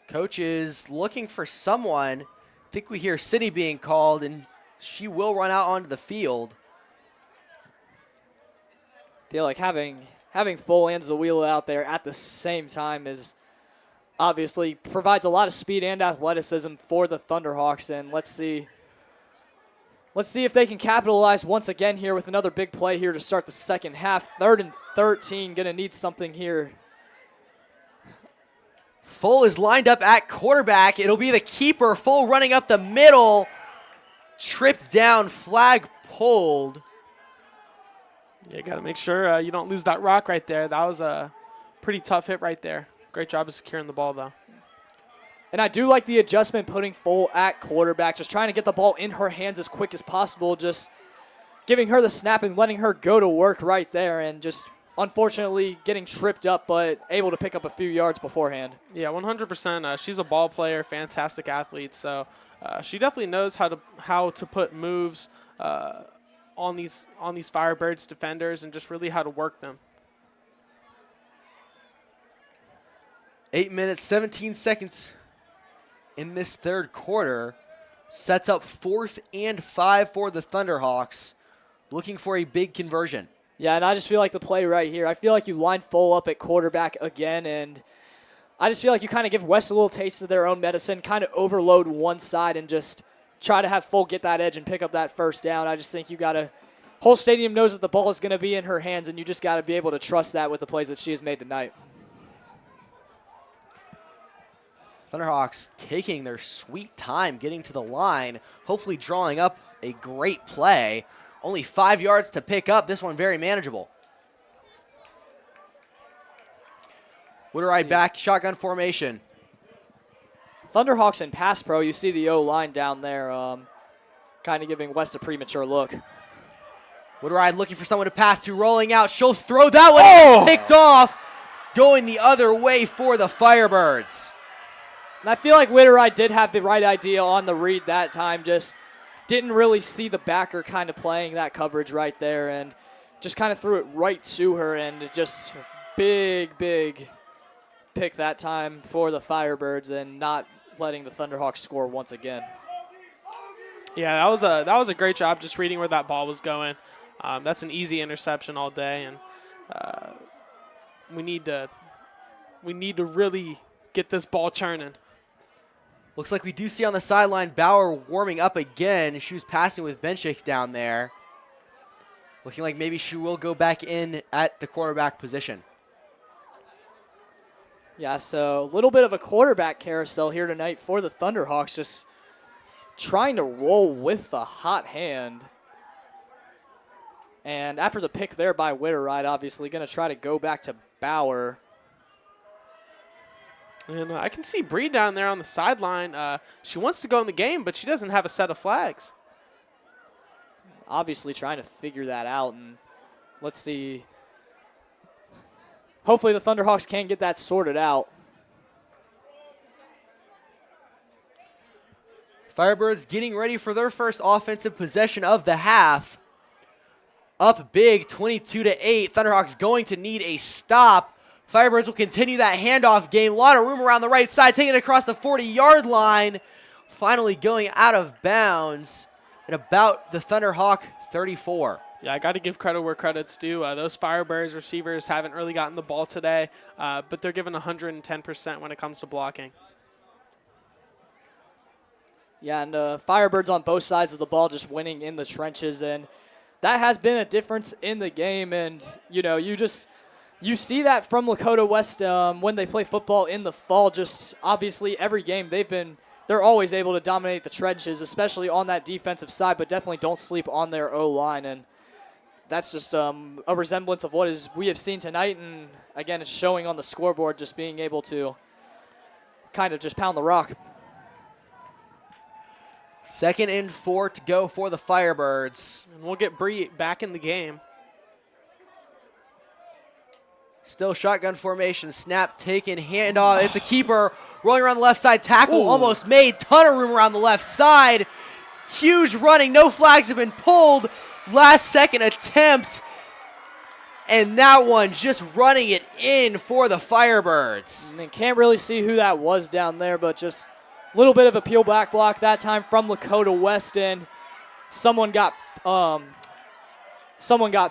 Coaches looking for someone. I think we hear City being called, and she will run out onto the field. I feel like having Full and Zawila out there at the same time is obviously provides a lot of speed and athleticism for the Thunderhawks, and let's see if they can capitalize once again here with another big play here to start the second half. 3rd and 13, gonna need something here. Full is lined up at quarterback. It'll be the keeper. Full running up the middle. Tripped down, flag pulled. You got to make sure you don't lose that rock right there. That was a pretty tough hit right there. Great job of securing the ball, though. And I do like the adjustment putting Full at quarterback, just trying to get the ball in her hands as quick as possible, just giving her the snap and letting her go to work right there, and just unfortunately getting tripped up, but able to pick up a few yards beforehand. Yeah, 100%. She's a ball player, fantastic athlete, so she definitely knows how to put moves on these Firebirds defenders and just really how to work them. 8 minutes, 17 seconds in this third quarter. Sets up 4th and 5 for the Thunderhawks. Looking for a big conversion. Yeah, and I just feel like the play right here, I feel like you line Full up at quarterback again, and I just feel like you kind of give West a little taste of their own medicine, kind of overload one side and just try to have Full get that edge and pick up that first down. I just think you got to – whole stadium knows that the ball is going to be in her hands, and you just got to be able to trust that with the plays that she has made tonight. Thunderhawks taking their sweet time getting to the line, hopefully drawing up a great play. Only 5 yards to pick up. This one very manageable. Wooderide back, shotgun formation. Thunderhawks in pass pro, you see the O-line down there kind of giving West a premature look. Wooderide looking for someone to pass to, rolling out. She'll throw that one. Oh! Picked off, going the other way for the Firebirds. And I feel like Wooderide did have the right idea on the read that time, just didn't really see the backer kind of playing that coverage right there and just kind of threw it right to her, and it just big pick that time for the Firebirds and not letting the Thunderhawks score once again. Yeah, that was a great job just reading where that ball was going. That's an easy interception all day, and we need to really get this ball churning. Looks like we do see on the sideline Bauer warming up again. She was passing with Benchik down there. Looking like maybe she will go back in at the quarterback position. Yeah, so a little bit of a quarterback carousel here tonight for the Thunderhawks, just trying to roll with the hot hand. And after the pick there by Witteride, obviously going to try to go back to Bauer. And I can see Bree down there on the sideline. She wants to go in the game, but she doesn't have a set of flags. Obviously trying to figure that out, and let's see. Hopefully the Thunderhawks can get that sorted out. Firebirds getting ready for their first offensive possession of the half. Up big, 22-8. Thunderhawks going to need a stop. Firebirds will continue that handoff game. A lot of room around the right side, taking it across the 40-yard line. Finally going out of bounds at about the Thunderhawk 34. Yeah, I got to give credit where credit's due. Those Firebirds receivers haven't really gotten the ball today, but they're giving 110% when it comes to blocking. Yeah, and Firebirds on both sides of the ball just winning in the trenches, and that has been a difference in the game. And, you know, you see that from Lakota West when they play football in the fall. Just obviously every game they're always able to dominate the trenches, especially on that defensive side, but definitely don't sleep on their O-line. And that's just a resemblance of what we have seen tonight. And, again, it's showing on the scoreboard, just being able to kind of just pound the rock. 2nd and 4 to go for the Firebirds. And we'll get Bree back in the game. Still shotgun formation, snap taken, handoff. It's a keeper rolling around the left side. Tackle almost made. Ton of room around the left side. Huge running. No flags have been pulled. Last second attempt. And that one just running it in for the Firebirds. And can't really see who that was down there, but just a little bit of a peel back block that time from Lakota West, and someone got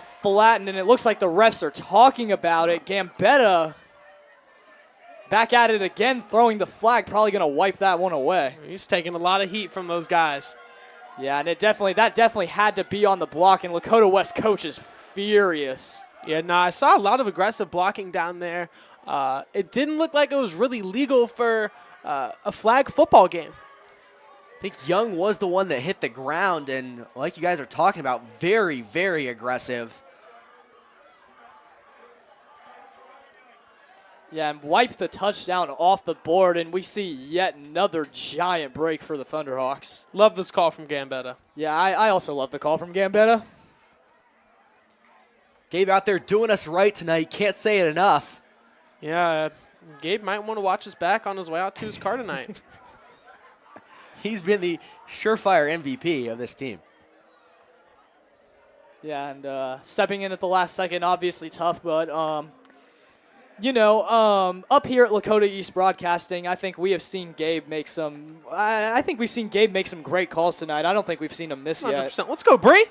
flattened, and it looks like the refs are talking about it. Gambetta back at it again, throwing the flag, probably going to wipe that one away. He's taking a lot of heat from those guys. Yeah, and that definitely had to be on the block, and Lakota West coach is furious. Yeah, no, I saw a lot of aggressive blocking down there. It didn't look like it was really legal for a flag football game. I think Young was the one that hit the ground, and like you guys are talking about, very, very aggressive. Yeah, and wiped the touchdown off the board, and we see yet another giant break for the Thunderhawks. Love this call from Gambetta. Yeah, I also love the call from Gambetta. Gabe out there doing us right tonight. Can't say it enough. Yeah, Gabe might want to watch his back on his way out to his car tonight. He's been the surefire MVP of this team. Yeah, and stepping in at the last second, obviously tough, but up here at Lakota East Broadcasting, I think we have seen Gabe make some. I think we've seen Gabe make some great calls tonight. I don't think we've seen him miss 100%. yet. Let's go, Bree.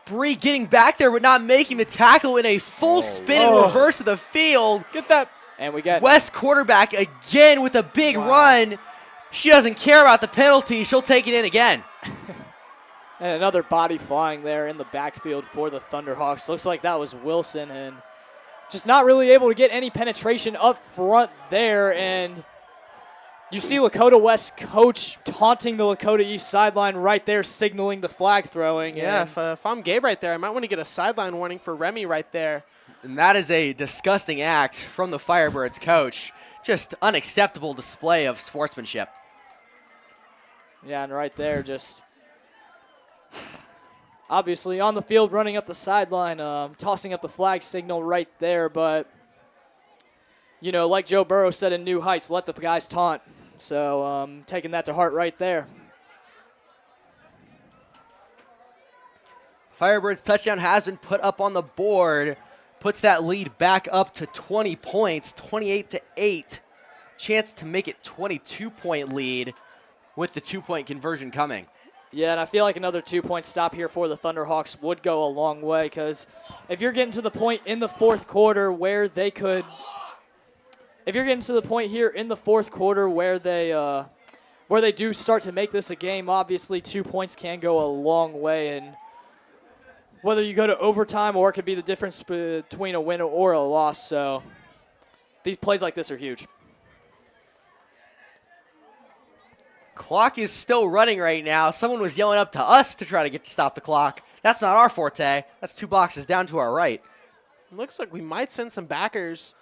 Bree getting back there but not making the tackle in a full spin and reverse of the field. Get that And we get West quarterback again with a big run. She doesn't care about the penalty. She'll take it in again. and another body flying there in the backfield for the Thunderhawks. Looks like that was Wilson, and just not really able to get any penetration up front there. And you see Lakota West coach taunting the Lakota East sideline right there, signaling the flag throwing. Yeah, if I'm Gabe right there, I might want to get a sideline warning for Remy right there. And that is a disgusting act from the Firebirds coach. Just unacceptable display of sportsmanship. Yeah, and right there, just obviously on the field, running up the sideline, tossing up the flag signal right there. But, you know, like Joe Burrow said in New Heights, let the guys taunt. So taking that to heart right there. Firebirds touchdown has been put up on the board. Puts that lead back up to 20 points, 28-8. Chance to make it 22-point lead with the 2-point conversion coming. Yeah, and I feel like another 2-point stop here for the Thunderhawks would go a long way, because if you're getting to the point in the fourth quarter where they could, if you're getting to the point here in the fourth quarter where they do start to make this a game, obviously 2 points can go a long way, and whether you go to overtime or it could be the difference between a win or a loss. So these plays like this are huge. Clock is still running right now. Someone was yelling up to us to try to stop the clock. That's not our forte. That's 2 boxes down to our right. Looks like we might send some backers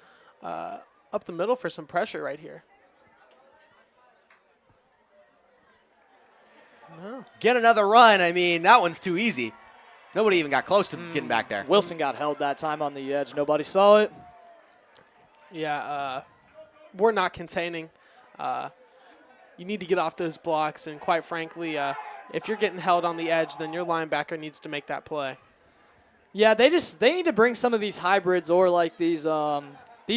up the middle for some pressure right here. No. Get another run. I mean, that one's too easy. Nobody even got close to getting back there. Wilson got held that time on the edge. Nobody saw it. Yeah, we're not containing. You need to get off those blocks, and quite frankly, if you're getting held on the edge, then your linebacker needs to make that play. Yeah, they need to bring some of these hybrids or like these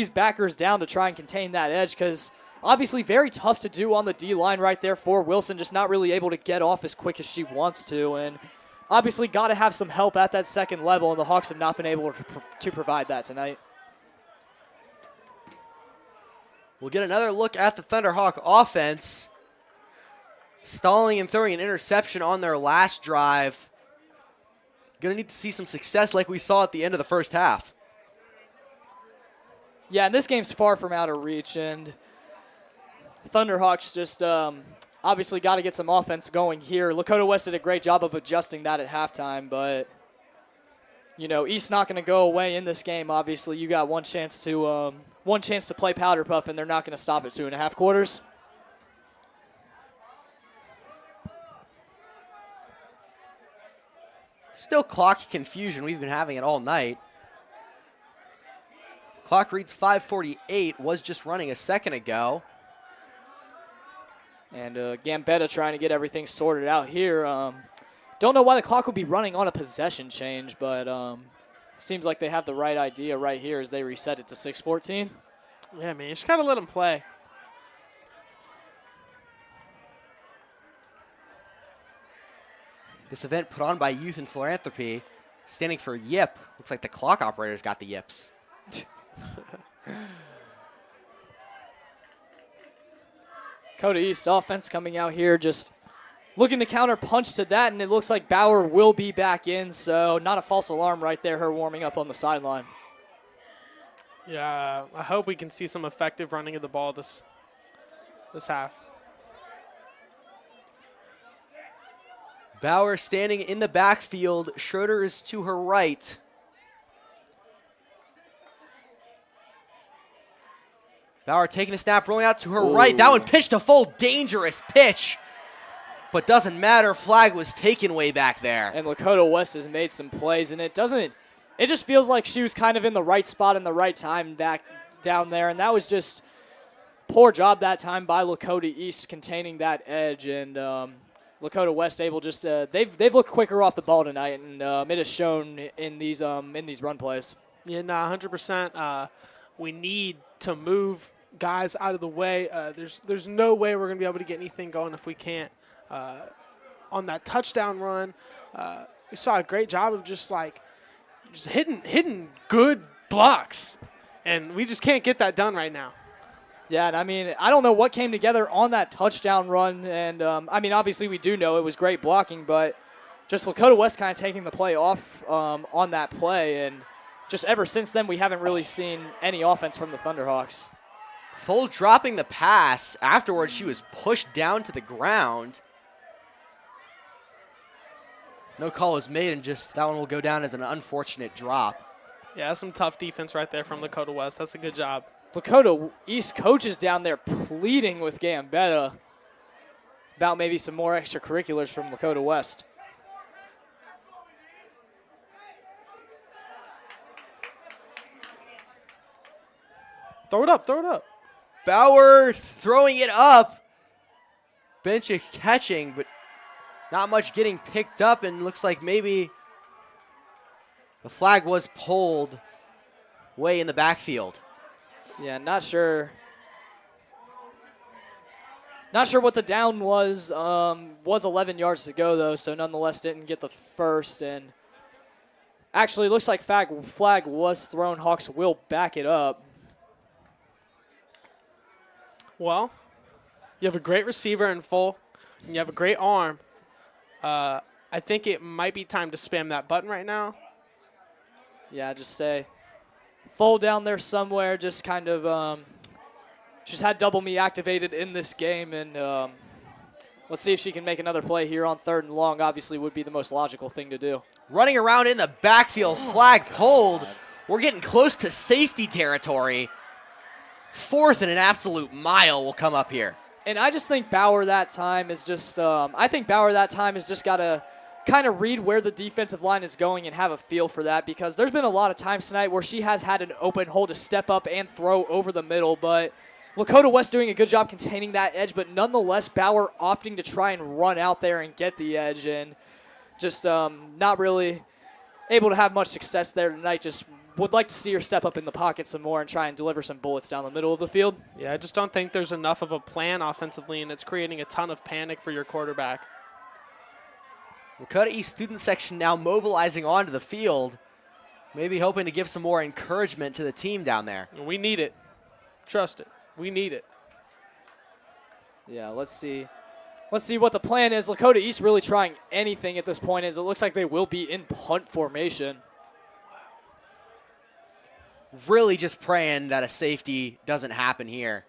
backers down to try and contain that edge, because obviously very tough to do on the D-line right there for Wilson, just not really able to get off as quick as she wants to, and obviously got to have some help at that second level, and the Hawks have not been able to provide that tonight. We'll get another look at the Thunderhawk offense. Stalling and throwing an interception on their last drive. Going to need to see some success like we saw at the end of the first half. Yeah, and this game's far from out of reach, and Thunderhawks just obviously got to get some offense going here. Lakota West did a great job of adjusting that at halftime, but, you know, East not going to go away in this game. Obviously, you got one chance to play Powderpuff, and they're not going to stop at 2.5 quarters. Still clock confusion. We've been having it all night. Clock reads 5:48. Was just running a second ago. And Gambetta trying to get everything sorted out here. Don't know why the clock would be running on a possession change, but seems like they have the right idea right here as they reset it to 6:14. Yeah, man, you just got to let them play. This event put on by Youth and Philanthropy, standing for YIP. Looks like the clock operators got the yips. Dakota East offense coming out here just looking to counter punch to that, and it looks like Bauer will be back in, so not a false alarm right there, her warming up on the sideline. Yeah, I hope we can see some effective running of the ball this half. Bauer standing in the backfield. Schroeder is to her right. Bauer taking the snap, rolling out to her right. That one pitched a full dangerous pitch, but doesn't matter. Flag was taken way back there. And Lakota West has made some plays, and it just feels like she was kind of in the right spot in the right time back down there, and that was just poor job that time by Lakota East containing that edge, and Lakota West able just they've looked quicker off the ball tonight, and it has shown in these run plays. Yeah, 100%. We need to move guys out of the way. There's no way we're going to be able to get anything going if we can't. On that touchdown run, we saw a great job of just hitting good blocks. And we just can't get that done right now. Yeah, and I mean, I don't know what came together on that touchdown run. And, I mean, obviously we do know it was great blocking, but just Lakota West kind of taking the play off on that play. And just ever since then, we haven't really seen any offense from the Thunderhawks. Full dropping the pass. Afterwards, she was pushed down to the ground. No call was made, and just that one will go down as an unfortunate drop. Yeah, that's some tough defense right there from Lakota West. That's a good job. Lakota East coaches down there pleading with Gambetta about maybe some more extracurriculars from Lakota West. Throw it up, throw it up. Bauer throwing it up. Bench catching, but not much getting picked up, and looks like maybe the flag was pulled way in the backfield. Yeah, not sure. Not sure what the down was. Was 11 yards to go, though, so nonetheless didn't get the first. And actually, looks like flag was thrown. Hawks will back it up. Well, you have a great receiver in full, and you have a great arm. I think it might be time to spam that button right now. Yeah, just say full down there somewhere. Just kind of she's had double me activated in this game, and let's see if she can make another play here on 3rd and long. Obviously would be the most logical thing to do. Running around in the backfield, flag pulled. We're getting close to safety territory. 4th and an absolute mile will come up here. And I just think Bauer that time is just I think Bauer that time has just got to kind of read where the defensive line is going and have a feel for that, because there's been a lot of times tonight where she has had an open hole to step up and throw over the middle, but Lakota West doing a good job containing that edge, but nonetheless Bauer opting to try and run out there and get the edge, and just not really able to have much success there tonight. Just would like to see her step up in the pocket some more and try and deliver some bullets down the middle of the field. Yeah, I just don't think there's enough of a plan offensively, and it's creating a ton of panic for your quarterback. Lakota East student section now mobilizing onto the field, maybe hoping to give some more encouragement to the team down there. We need it. Trust it. We need it. Yeah, let's see. Let's see what the plan is. Lakota East really trying anything at this point, as it looks like they will be in punt formation. Really just praying that a safety doesn't happen here.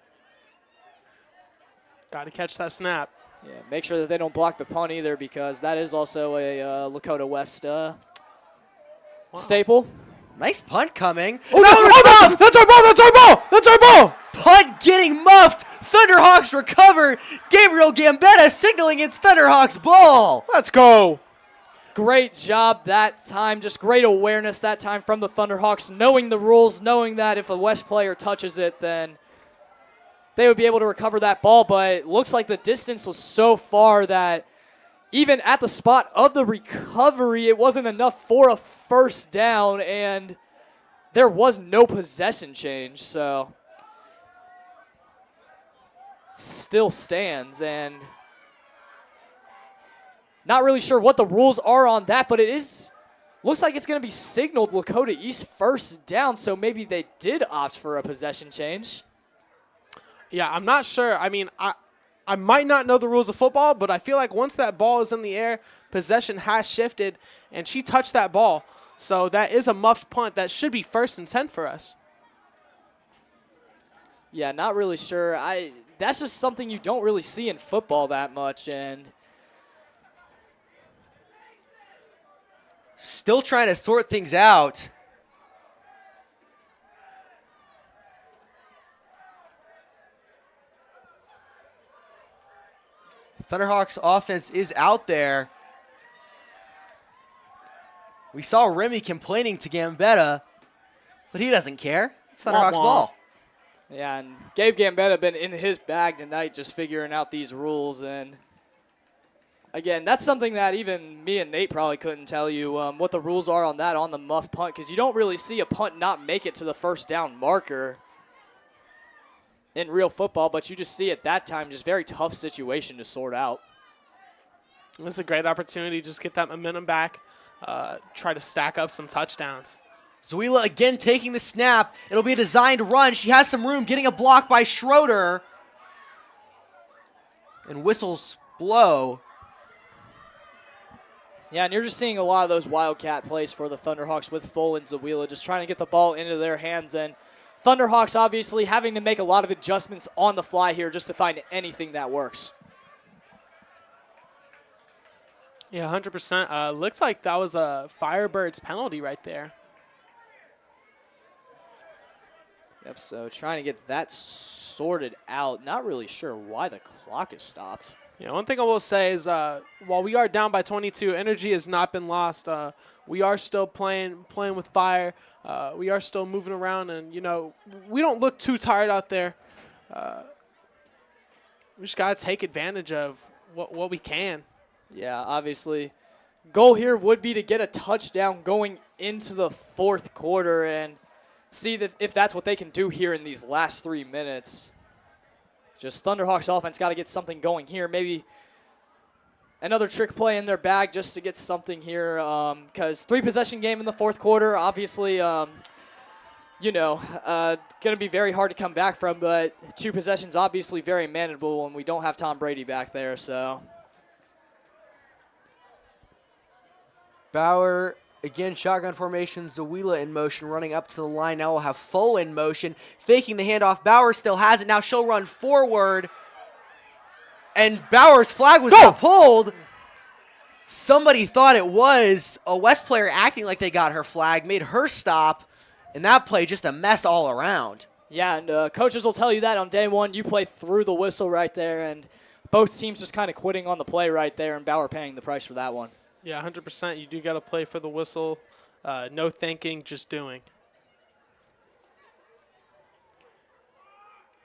Got to catch that snap. Yeah, make sure that they don't block the punt either, because that is also a Lakota West staple. Nice punt coming. Oh, no, that's our ball! That's our ball! That's our ball! Punt getting muffed. Thunderhawks recover. Gabriel Gambetta signaling it's Thunderhawks ball. Let's go. Great job that time. Just great awareness that time from the Thunderhawks, knowing the rules, knowing that if a West player touches it, then they would be able to recover that ball. But it looks like the distance was so far that even at the spot of the recovery, it wasn't enough for a first down, and there was no possession change. So still stands, and not really sure what the rules are on that, but it is looks like it's going to be signaled Lakota East first down, so maybe they did opt for a possession change. Yeah, I'm not sure. I mean, I might not know the rules of football, but I feel like once that ball is in the air, possession has shifted, and she touched that ball. So that is a muffed punt. That should be 1st and 10 for us. Yeah, not really sure. That's just something you don't really see in football that much, and Still trying to sort things out. Thunderhawks offense is out there. We saw Remy complaining to Gambetta, but he doesn't care. It's Thunderhawks ball. Yeah, and Gabe Gambetta been in his bag tonight just figuring out these rules. And, again, that's something that even me and Nate probably couldn't tell you what the rules are on that, on the muff punt, because you don't really see a punt not make it to the first down marker in real football, but you just see at that time just very tough situation to sort out. It's a great opportunity to just get that momentum back, try to stack up some touchdowns. Zuila again taking the snap. It'll be a designed run. She has some room, getting a block by Schroeder. And whistles blow. Yeah, and you're just seeing a lot of those Wildcat plays for the Thunderhawks with Full and Zawila, just trying to get the ball into their hands. And Thunderhawks obviously having to make a lot of adjustments on the fly here just to find anything that works. Yeah, 100%. Looks like that was a Firebirds penalty right there. Yep, so trying to get that sorted out. Not really sure why the clock is stopped. Yeah, one thing I will say is while we are down by 22, energy has not been lost. We are still playing with fire. We are still moving around, and, you know, we don't look too tired out there. We just got to take advantage of what we can. Yeah, obviously. Goal here would be to get a touchdown going into the fourth quarter and see if that's what they can do here in these last 3 minutes. Just Thunderhawks offense got to get something going here. Maybe another trick play in their bag just to get something here. Because 3-possession game in the fourth quarter, obviously, you know, going to be very hard to come back from. But 2 possessions, obviously very manageable, and we don't have Tom Brady back there. So Bauer, again, shotgun formation. Zawila in motion, running up to the line. Now we'll have Full in motion, faking the handoff. Bauer still has it. Now she'll run forward. And Bauer's flag was not pulled. Somebody thought it was a West player acting like they got her flag, made her stop, and that play just a mess all around. yeah, and coaches will tell you that on day one. You play through the whistle right there, and both teams just kind of quitting on the play right there, and Bauer paying the price for that one. Yeah, 100%. You do got to play for the whistle. No thinking, just doing.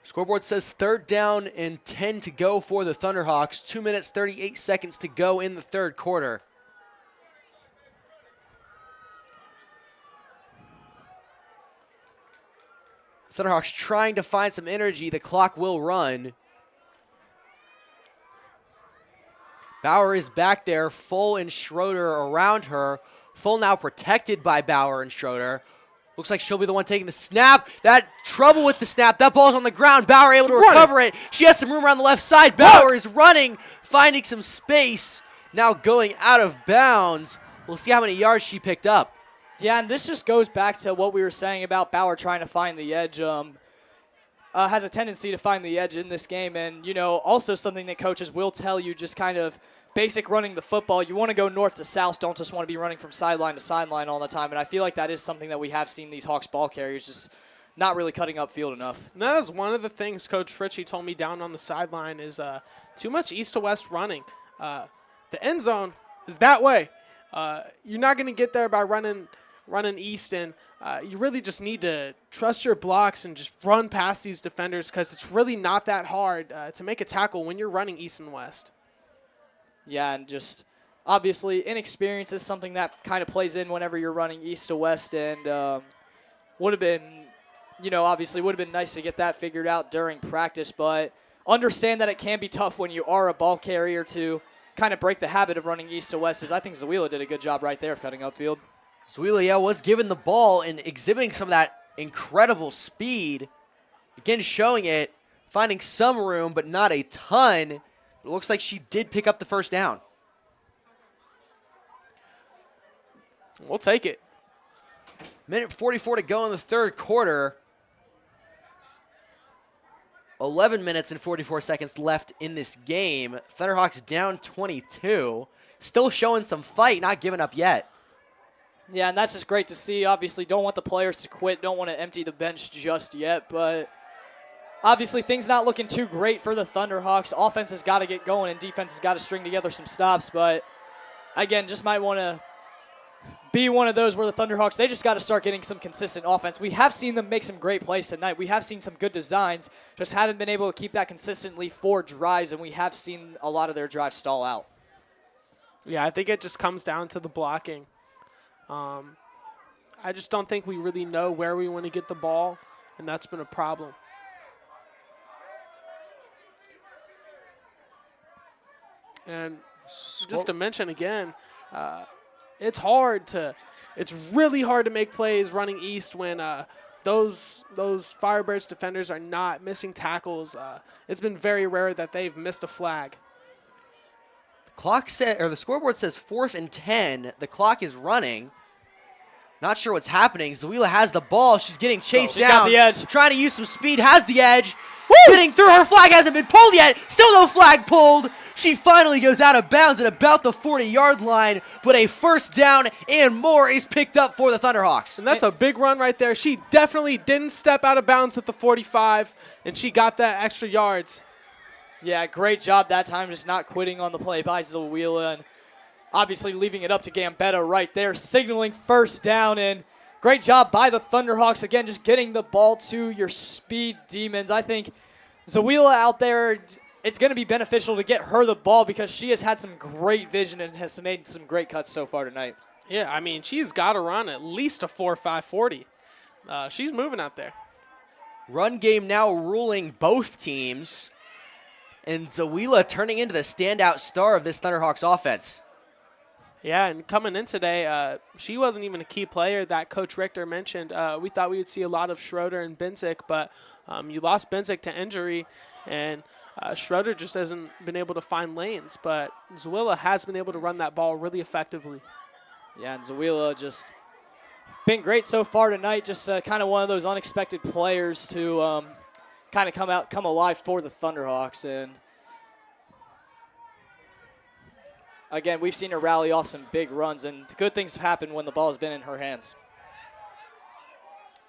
Scoreboard says 3rd down and 10 to go for the Thunderhawks. 2 minutes, 38 seconds to go in the third quarter. Thunderhawks trying to find some energy. The clock will run. Bauer is back there, Full and Schroeder around her. Full now protected by Bauer and Schroeder. Looks like she'll be the one taking the snap. That trouble with the snap. That ball's on the ground. Bauer able to recover it. She has some room around the left side. Bauer is running, finding some space. Now going out of bounds. We'll see how many yards she picked up. Yeah, and this just goes back to what we were saying about Bauer trying to find the edge. Has a tendency to find the edge in this game. And, you know, also something that coaches will tell you, just kind of basic running the football. You want to go north to south. Don't just want to be running from sideline to sideline all the time. And I feel like that is something that we have seen these Hawks ball carriers just not really cutting up field enough. And that is one of the things Coach Fritchie told me down on the sideline is too much east to west running. The end zone is that way. You're not going to get there by running east, and you really just need to trust your blocks and just run past these defenders, because it's really not that hard to make a tackle when you're running east and west. Yeah, and just obviously inexperience is something that kind of plays in whenever you're running east to west, and would have been, you know, obviously would have been nice to get that figured out during practice, but understand that it can be tough when you are a ball carrier to kind of break the habit of running east to west, as I think Zawila did a good job right there of cutting upfield. Zuila, yeah, was given the ball and exhibiting some of that incredible speed. Again, showing it, finding some room, but not a ton. It looks like she did pick up the first down. We'll take it. Minute 44 to go in the third quarter. 11 minutes and 44 seconds left in this game. Thunderhawks down 22. Still showing some fight, not giving up yet. Yeah, and that's just great to see. Obviously, don't want the players to quit. Don't want to empty the bench just yet, but obviously things not looking too great for the Thunderhawks. Offense has got to get going, and defense has got to string together some stops, but again, just might want to be one of those where the Thunderhawks, they just got to start getting some consistent offense. We have seen them make some great plays tonight. We have seen some good designs, just haven't been able to keep that consistently for drives, and we have seen a lot of their drives stall out. Yeah, I think it just comes down to the blocking. I just don't think we really know where we want to get the ball, and that's been a problem. And just to mention again, it's hard to it's really hard to make plays running east when those Firebirds defenders are not missing tackles. It's been very rare that they've missed a flag. The scoreboard says 4th and 10. The clock is running. Not sure what's happening. Zawila has the ball. She's getting chased She's down. got the edge. Trying to use some speed. Has the edge. Getting through. Her flag hasn't been pulled yet. Still no flag pulled. She finally goes out of bounds at about the 40-yard line. But a first down and more is picked up for the Thunderhawks. And that's a big run right there. She definitely didn't step out of bounds at the 45, and she got that extra yards. Yeah, great job that time, just not quitting on the play by Zawila, and obviously leaving it up to Gambetta right there, signaling first down, and great job by the Thunderhawks, again, just getting the ball to your speed demons. I think Zawila out there, it's going to be beneficial to get her the ball because she has had some great vision and has made some great cuts so far tonight. Yeah, I mean, she's got to run at least a 4.5 40. She's moving out there. Run game now ruling both teams. And Zawila turning into the standout star of this Thunderhawks offense. Yeah, and coming in today, she wasn't even a key player that Coach Richter mentioned. We thought we would see a lot of Schroeder and Benzik, but you lost Benzik to injury, and Schroeder just hasn't been able to find lanes. But Zawila has been able to run that ball really effectively. Yeah, and Zawila just been great so far tonight. Just kind of one of those unexpected players to kind of come alive for the Thunderhawks. And again, we've seen her rally off some big runs, and good things have happened when the ball has been in her hands.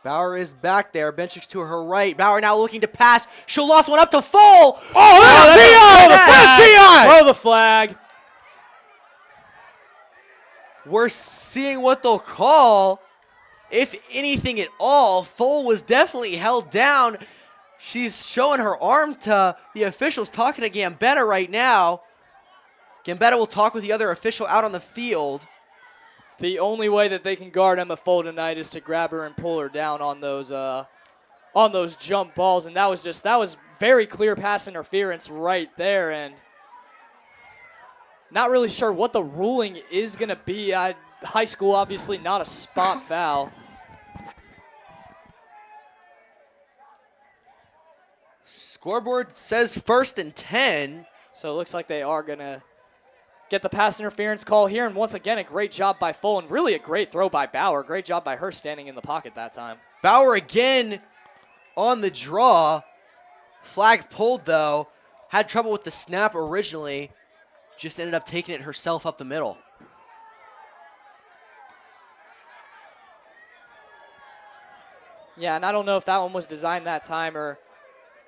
Bauer is back there. Benchik's to her right. Bauer now looking to pass. She'll loft one up to full. Oh, the first PI! Throw the flag. We're seeing what they'll call. If anything at all, Thole was definitely held down. She's showing her arm to the officials, talking to Gambetta right now. Gambetta will talk with the other official out on the field. The only way that they can guard Emma Fole tonight is to grab her and pull her down on those jump balls, and that was very clear pass interference right there, and not really sure what the ruling is going to be. High school, obviously not a spot foul. Scoreboard says 1st and 10. So it looks like they are going to get the pass interference call here. And once again, a great job by Fole and really a great throw by Bauer. Great job by her standing in the pocket that time. Bauer again on the draw. Flag pulled, though. Had trouble with the snap originally. Just ended up taking it herself up the middle. Yeah, and I don't know if that one was designed that time or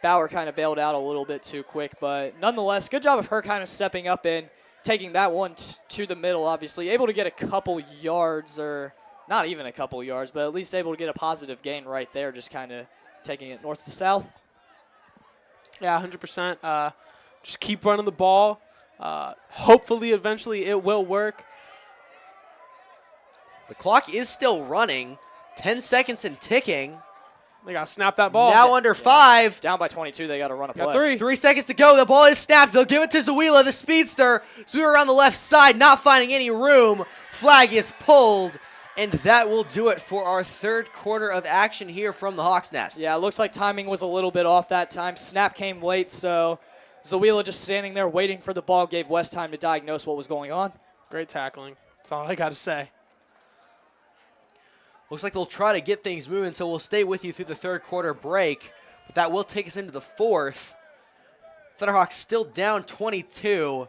Bauer kind of bailed out a little bit too quick. But nonetheless, good job of her kind of stepping up and taking that one to the middle, obviously. Able to get a couple yards, or not even a couple yards, but at least able to get a positive gain right there, just kind of taking it north to south. Yeah, 100%. Just keep running the ball. Hopefully, eventually, it will work. The clock is still running. 10 seconds and ticking. They got to snap that ball. Now under 5. Down by 22, they got to run a play. Got 3. 3 seconds to go. The ball is snapped. They'll give it to Zawila, the speedster. Zawila around the left side, not finding any room. Flag is pulled, and that will do it for our third quarter of action here from the Hawks Nest. Yeah, it looks like timing was a little bit off that time. Snap came late, so Zawila just standing there waiting for the ball gave West time to diagnose what was going on. Great tackling. That's all I got to say. Looks like they'll try to get things moving, so we'll stay with you through the third quarter break. But that will take us into the fourth. Thunderhawks still down 22.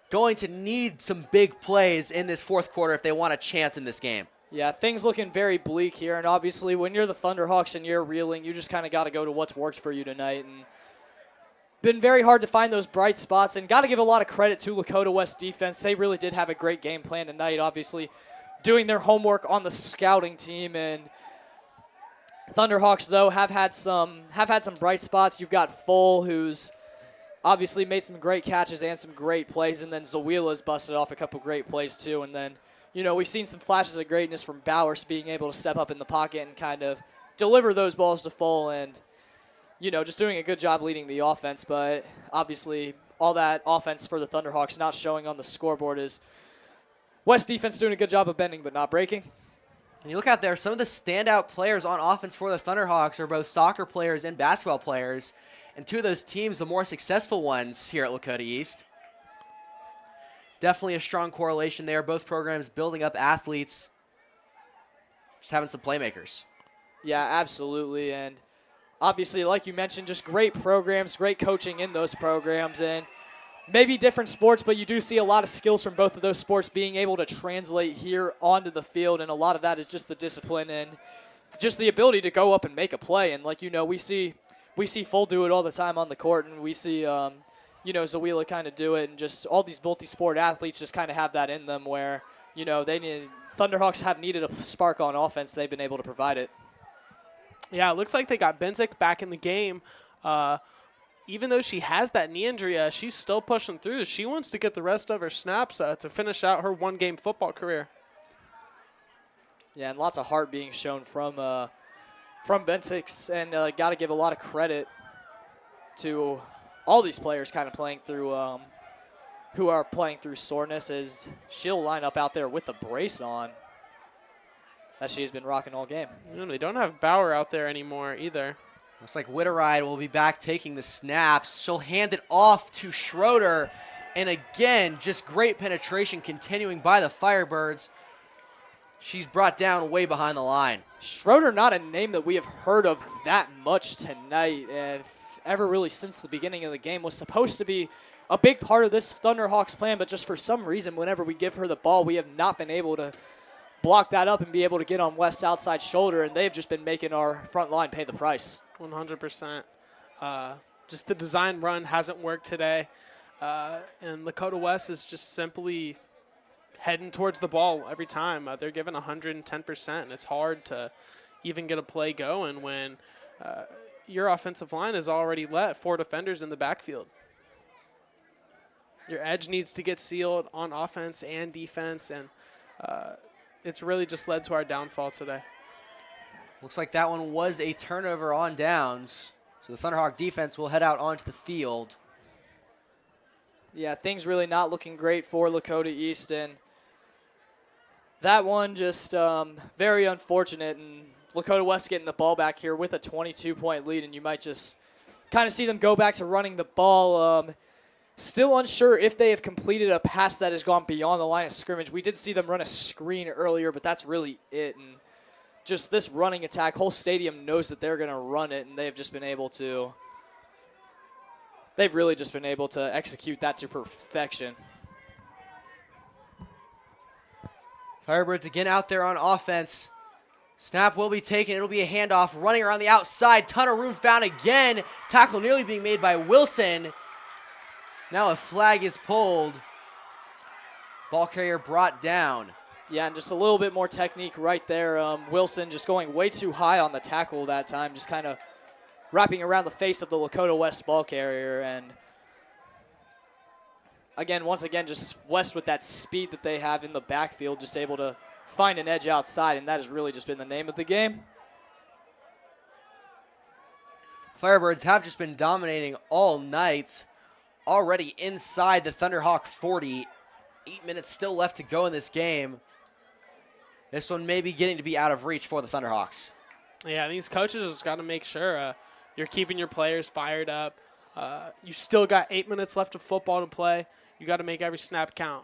Going to need some big plays in this fourth quarter if they want a chance in this game. Yeah, things looking very bleak here, and obviously when you're the Thunderhawks and you're reeling, you just kind of got to go to what's worked for you tonight. And been very hard to find those bright spots, and got to give a lot of credit to Lakota West defense. They really did have a great game plan tonight, obviously doing their homework on the scouting team. And Thunderhawks, though, have had some bright spots. You've got Fole, who's obviously made some great catches and some great plays, and then Zawila's busted off a couple great plays too. And then, you know, we've seen some flashes of greatness from Bowers being able to step up in the pocket and kind of deliver those balls to Fole, and, you know, just doing a good job leading the offense. But obviously all that offense for the Thunderhawks not showing on the scoreboard is West defense doing a good job of bending but not breaking. And you look out there, some of the standout players on offense for the Thunderhawks are both soccer players and basketball players. And two of those teams, the more successful ones here at Lakota East. Definitely a strong correlation there. Both programs building up athletes, just having some playmakers. Yeah, absolutely. And obviously, like you mentioned, just great programs, great coaching in those programs. And maybe different sports, but you do see a lot of skills from both of those sports being able to translate here onto the field. And a lot of that is just the discipline and just the ability to go up and make a play. And like, we see Full do it all the time on the court, and we see Zawila kind of do it, and just all these multi-sport athletes just kind of have that in them where, Thunderhawks have needed a spark on offense. They've been able to provide it. Yeah, it looks like they got Benzik back in the game. Even though she has that knee injury, she's still pushing through. She wants to get the rest of her snaps to finish out her one-game football career. Yeah, and lots of heart being shown from Benzik, and got to give a lot of credit to all these players kind of playing through, who are playing through soreness, as she'll line up out there with the brace on that she's been rocking all game. They don't have Bauer out there anymore either. Looks like Witteride will be back taking the snaps. She'll hand it off to Schroeder. And again, just great penetration continuing by the Firebirds. She's brought down way behind the line. Schroeder, not a name that we have heard of that much tonight, and ever really since the beginning of the game. Was supposed to be a big part of this Thunderhawks plan, but just for some reason, whenever we give her the ball, we have not been able to block that up and be able to get on West's outside shoulder, and they've just been making our front line pay the price. 100%. Just the design run hasn't worked today, and Lakota West is just simply heading towards the ball every time. They're giving 110%, and it's hard to even get a play going when your offensive line has already let 4 defenders in the backfield. Your edge needs to get sealed on offense and defense, and it's really just led to our downfall today. Looks like that one was a turnover on downs. So the Thunderhawk defense will head out onto the field. Yeah, things really not looking great for Lakota East, and that one just very unfortunate. And Lakota West getting the ball back here with a 22-point lead, and you might just kind of see them go back to running the ball. Still unsure if they have completed a pass that has gone beyond the line of scrimmage. We did see them run a screen earlier, but that's really it. And just this running attack, whole stadium knows that they're going to run it, and they've just been able to – they've really just been able to execute that to perfection. Firebirds again out there on offense. Snap will be taken. It'll be a handoff. Running around the outside. Ton of room found again. Tackle nearly being made by Wilson. Now a flag is pulled. Ball carrier brought down. Yeah, and just a little bit more technique right there. Wilson just going way too high on the tackle that time, just kind of wrapping around the face of the Lakota West ball carrier. And again, once again, just West with that speed that they have in the backfield, just able to find an edge outside, and that has really just been the name of the game. Firebirds have just been dominating all night. Already inside the Thunderhawk 40. 8 minutes still left to go in this game. This one may be getting to be out of reach for the Thunderhawks. Yeah, these coaches just got to make sure you're keeping your players fired up. You still got 8 minutes left of football to play. You got to make every snap count.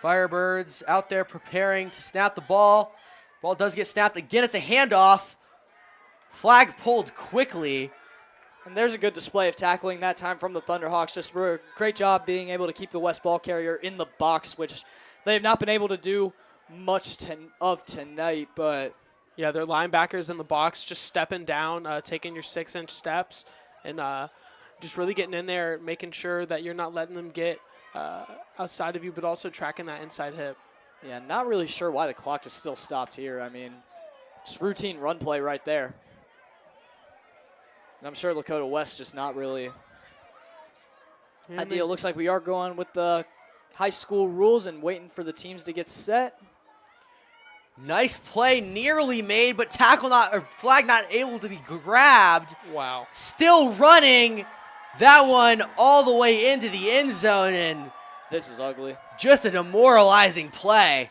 Firebirds out there preparing to snap the ball. Ball does get snapped again. It's a handoff. Flag pulled quickly. And there's a good display of tackling that time from the Thunderhawks. Just a great job being able to keep the West ball carrier in the box, which they have not been able to do much of tonight. But yeah, their linebackers in the box just stepping down, taking your 6-inch steps, and just really getting in there, making sure that you're not letting them get outside of you, but also tracking that inside hip. Yeah, not really sure why the clock is still stopped here. I mean, just routine run play right there. And I'm sure Lakota West just not really ideal. Looks like we are going with the high school rules and waiting for the teams to get set. Nice play, nearly made, but flag not able to be grabbed. Wow. Still running that one all the way into the end zone, and This is ugly. just a demoralizing play.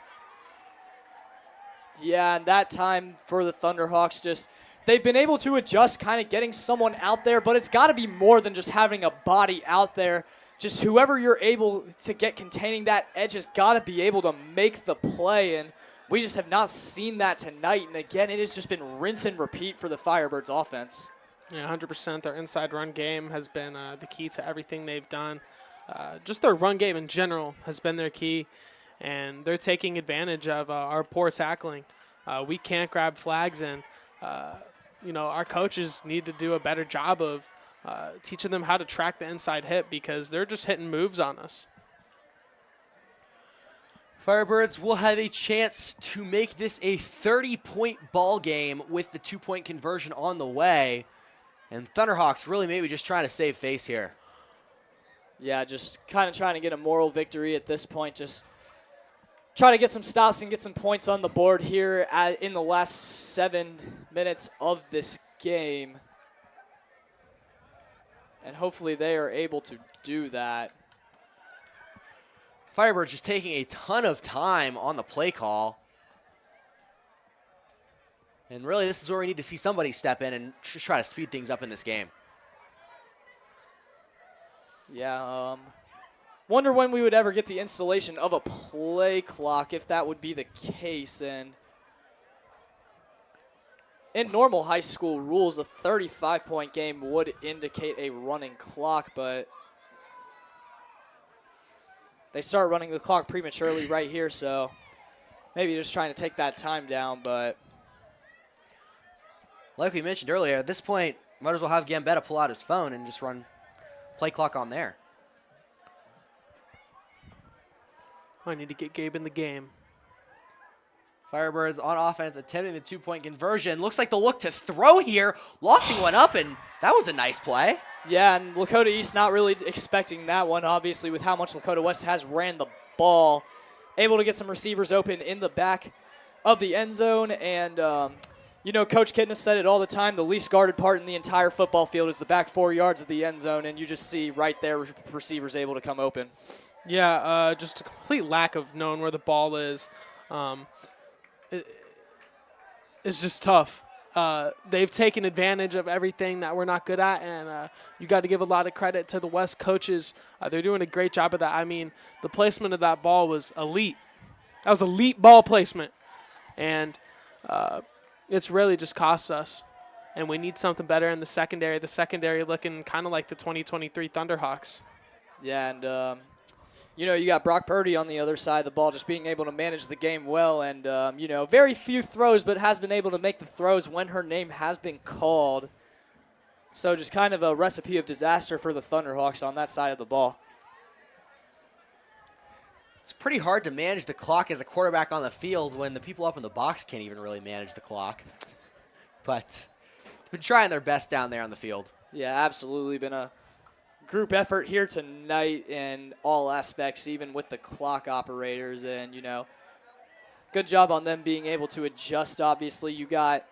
Yeah, and that time for the Thunderhawks, they've been able to adjust, kind of getting someone out there, but it's got to be more than just having a body out there. Just whoever you're able to get containing that edge has got to be able to make the play, and we just have not seen that tonight. And again, it has just been rinse and repeat for the Firebirds offense. Yeah, 100%. Their inside run game has been the key to everything they've done. Just their run game in general has been their key, and they're taking advantage of our poor tackling. We can't grab flags, and our coaches need to do a better job of teaching them how to track the inside hit, because they're just hitting moves on us. Firebirds will have a chance to make this a 30-point ball game with the 2-point conversion on the way. And Thunderhawks really maybe just trying to save face here. Yeah, just kind of trying to get a moral victory at this point. Just try to get some stops and get some points on the board here in the last 7 minutes of this game. And hopefully they are able to do that. Firebirds just taking a ton of time on the play call. And really, this is where we need to see somebody step in and just try to speed things up in this game. Yeah, wonder when we would ever get the installation of a play clock, if that would be the case. And in normal high school rules, a 35-point game would indicate a running clock, but they start running the clock prematurely right here, so maybe just trying to take that time down. But like we mentioned earlier, at this point, might as well have Gambetta pull out his phone and just run play clock on there. I need to get Gabe in the game. Firebirds on offense attempting the 2-point conversion. Looks like they'll look to throw here. Lofting one up, and that was a nice play. yeah, and Lakota East not really expecting that one, obviously, with how much Lakota West has ran the ball. Able to get some receivers open in the back of the end zone. And, Coach Kidness said it all the time, the least guarded part in the entire football field is the back 4 yards of the end zone, and you just see right there receivers able to come open. Yeah, just a complete lack of knowing where the ball is. It's just tough. They've taken advantage of everything that we're not good at, and you got to give a lot of credit to the West coaches. They're doing a great job of that. I mean, the placement of that ball was elite. That was elite ball placement, and it's really just cost us. And we need something better in the secondary. The secondary looking kind of like the 2023 Thunderhawks. Yeah, and you got Brock Purdy on the other side of the ball, just being able to manage the game well, and very few throws, but has been able to make the throws when her name has been called. So just kind of a recipe of disaster for the Thunderhawks on that side of the ball. It's pretty hard to manage the clock as a quarterback on the field when the people up in the box can't even really manage the clock. But they've been trying their best down there on the field. Yeah, absolutely been a group effort here tonight in all aspects, even with the clock operators. And, good job on them being able to adjust. Obviously, you got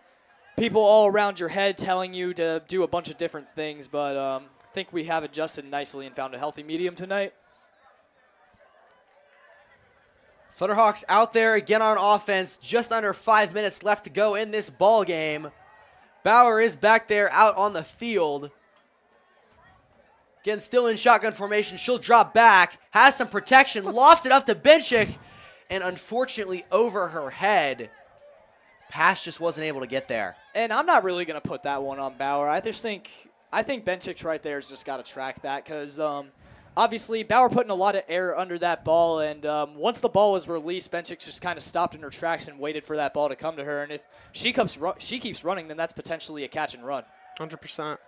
people all around your head telling you to do a bunch of different things, but I think we have adjusted nicely and found a healthy medium tonight. Thunderhawks out there again on offense. Just under 5 minutes left to go in this ball game. Bauer is back there out on the field. Again, still in shotgun formation. She'll drop back. Has some protection. Lofts it up to Benchik. And unfortunately over her head. Pass just wasn't able to get there. And I'm not really going to put that one on Bauer. I think Benchik right there has just got to track that, because obviously Bauer putting a lot of air under that ball, and once the ball was released, Benchik just kind of stopped in her tracks and waited for that ball to come to her. And if she keeps running, then that's potentially a catch and run. 100%.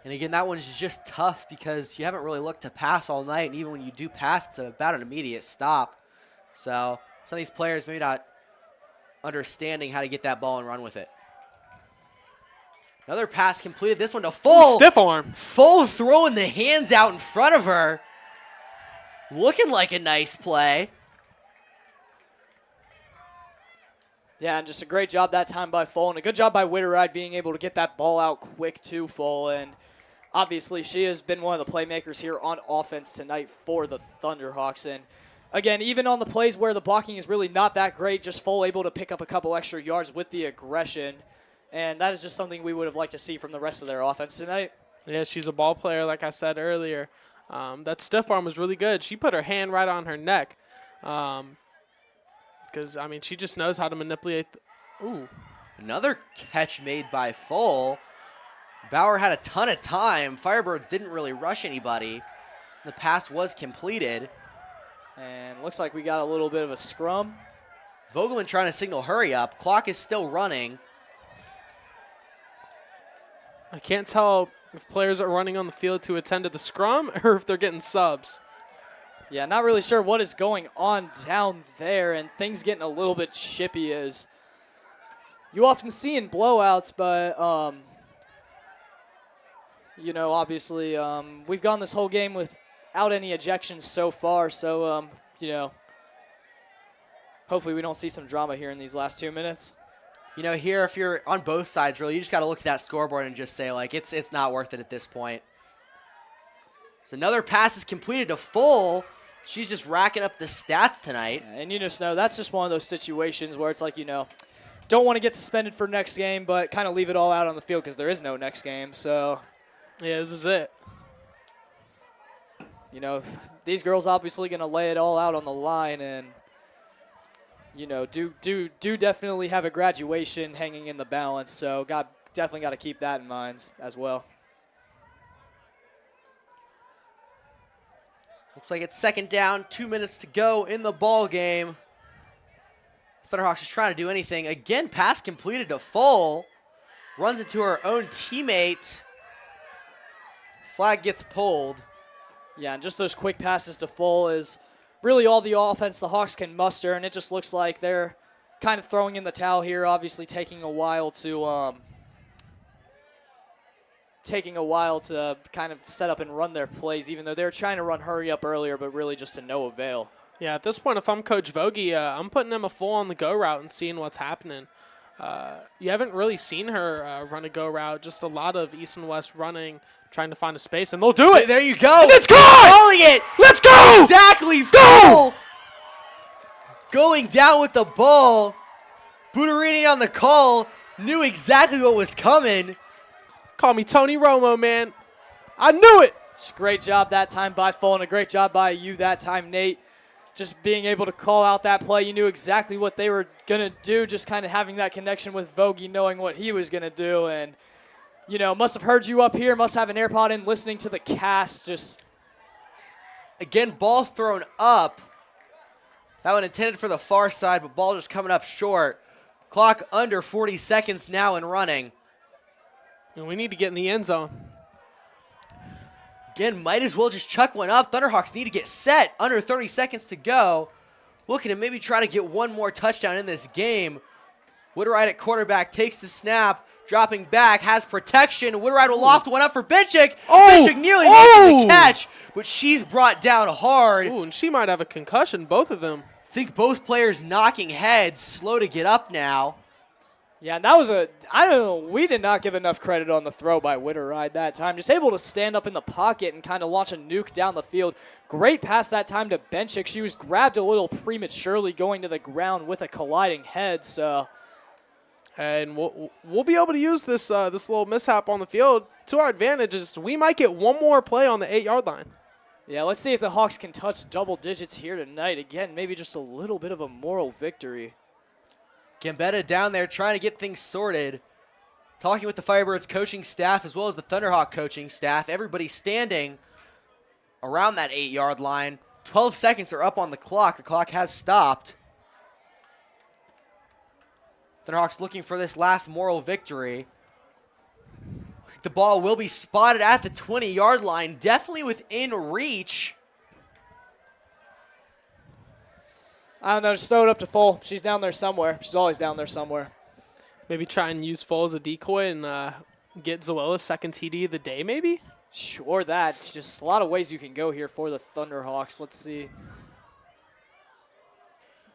And again, that one's just tough because you haven't really looked to pass all night, and even when you do pass, it's about an immediate stop. So some of these players maybe not understanding how to get that ball and run with it. Another pass completed. This one to full. Stiff arm. Full throwing the hands out in front of her. Looking like a nice play. Yeah, and just a great job that time by Full, and a good job by Witteride being able to get that ball out quick to Full. And obviously, she has been one of the playmakers here on offense tonight for the Thunderhawks. And again, even on the plays where the blocking is really not that great, just Full able to pick up a couple extra yards with the aggression. And that is just something we would have liked to see from the rest of their offense tonight. Yeah, she's a ball player, like I said earlier. That stiff arm was really good. She put her hand right on her neck. Because, I mean, she just knows how to manipulate. Ooh. Another catch made by Full. Bauer had a ton of time. Firebirds didn't really rush anybody. The pass was completed. And looks like we got a little bit of a scrum. Vogelman trying to signal hurry up. Clock is still running. I can't tell if players are running on the field to attend to the scrum or if they're getting subs. Yeah, not really sure what is going on down there, and things getting a little bit chippy as you often see in blowouts, but, you know, obviously we've gone this whole game without any ejections so far, so, you know, hopefully we don't see some drama here in these last 2 minutes. You know, here, if you're on both sides, really, you just got to look at that scoreboard and just say, like, it's not worth it at this point. So another pass is completed to Full. She's just racking up the stats tonight. And you just know that's just one of those situations where it's like, you know, don't want to get suspended for next game, but kind of leave it all out on the field because there is no next game. So, yeah, this is it. You know, these girls obviously going to lay it all out on the line and, you know, do definitely have a graduation hanging in the balance. So definitely got to keep that in mind as well. Looks like it's second down, 2 minutes to go in the ball game. Thunderhawks is trying to do anything. Again, pass completed to Full. Runs into her own teammate. Flag gets pulled. Yeah, and just those quick passes to Full is really all the offense the Hawks can muster, and it just looks like they're kind of throwing in the towel here, obviously taking a while to kind of set up and run their plays, even though they're trying to run hurry up earlier, but really just to no avail. Yeah, at this point, if I'm Coach Vogie, I'm putting him a full on the go route and seeing what's happening. You haven't really seen her run a go route, just a lot of east and west running, trying to find a space, and they'll do it. There you go. And it's caught! Calling it. Let's go! Exactly. Full. Going down with the ball. Budarini on the call. Knew exactly what was coming. Call me Tony Romo, man. I knew it. Great job that time by Full, and a great job by you that time, Nate. Just being able to call out that play. You knew exactly what they were going to do, just kind of having that connection with Vogie, knowing what he was going to do. And, you know, must have heard you up here, must have an AirPod in, listening to the cast. Just again, ball thrown up. That one intended for the far side, but ball just coming up short. Clock under 40 seconds now and running. And we need to get in the end zone. Again, might as well just chuck one up. Thunderhawks need to get set. Under 30 seconds to go. Looking to maybe try to get one more touchdown in this game. Witteride at quarterback takes the snap. Dropping back, has protection. Witteride will loft one up for Benchik. Benchik nearly makes the catch, but she's brought down hard. Ooh, and she might have a concussion, both of them. I think both players knocking heads. Slow to get up now. yeah, and that was I don't know, we did not give enough credit on the throw by Witteride that time. Just able to stand up in the pocket and kind of launch a nuke down the field. Great pass that time to Benchik. She was grabbed a little prematurely going to the ground with a colliding head, so. And we'll be able to use this this little mishap on the field to our advantage. We might get one more play on the 8-yard line. Yeah, let's see if the Hawks can touch double digits here tonight. Again, maybe just a little bit of a moral victory. Gambetta down there trying to get things sorted. Talking with the Firebirds coaching staff as well as the Thunderhawk coaching staff. Everybody standing around that 8-yard line. 12 seconds are up on the clock. The clock has stopped. Thunderhawks looking for this last moral victory. The ball will be spotted at the 20-yard line. Definitely within reach. I don't know, just throw it up to Full. She's down there somewhere. She's always down there somewhere. Maybe try and use Full as a decoy and get Zoella's second TD of the day, maybe? Sure, that. Just a lot of ways you can go here for the Thunderhawks. Let's see.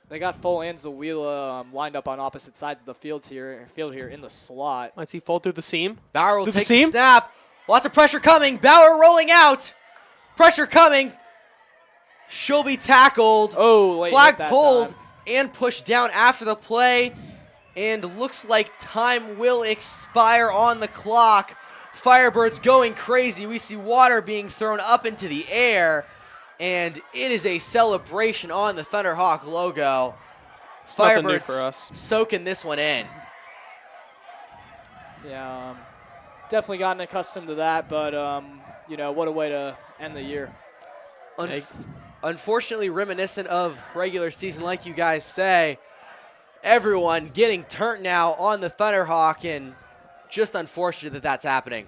They got Full and Zawila lined up on opposite sides of the field here in the slot. Let's see, fold through the seam. Bauer will Through the take the seam? snap. Lots of pressure coming. Bauer rolling out. Pressure coming. She'll be tackled. Oh, late Flag hit that pulled time. and pushed down after the play. And looks like time will expire on the clock. Firebirds going crazy. We see water being thrown up into the air. And it is a celebration on the Thunderhawk logo. It's nothing new Firebirds for us. soaking this one in. Yeah, definitely gotten accustomed to that, but, you know, what a way to end the year. Unfortunately, reminiscent of regular season, like you guys say, everyone getting turned now on the Thunderhawk, and just unfortunate that that's happening.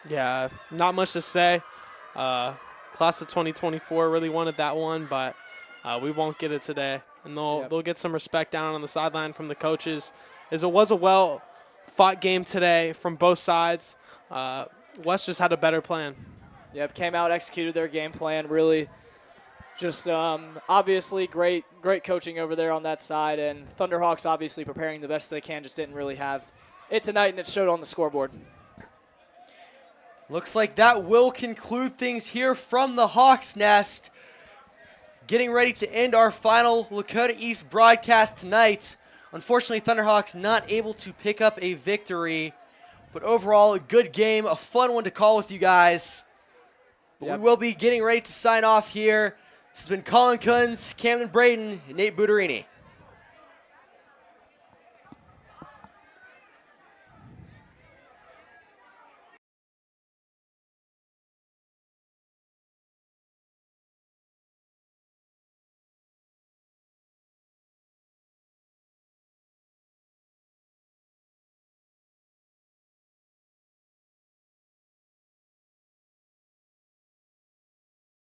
Yeah, not much to say. Class of 2024 really wanted that one, but we won't get it today. And they'll get some respect down on the sideline from the coaches, as it was a well-fought game today from both sides. West just had a better plan. Yep, came out, executed their game plan, really just obviously great coaching over there on that side, and Thunderhawks obviously preparing the best they can, just didn't really have it tonight, and it showed on the scoreboard. Looks like that will conclude things here from the Hawks Nest. Getting ready to end our final Lakota East broadcast tonight. Unfortunately, Thunderhawks not able to pick up a victory, but overall a good game, a fun one to call with you guys. But we will be getting ready to sign off here. This has been Colin Kunz, Camden Braden, and Nate Buterini.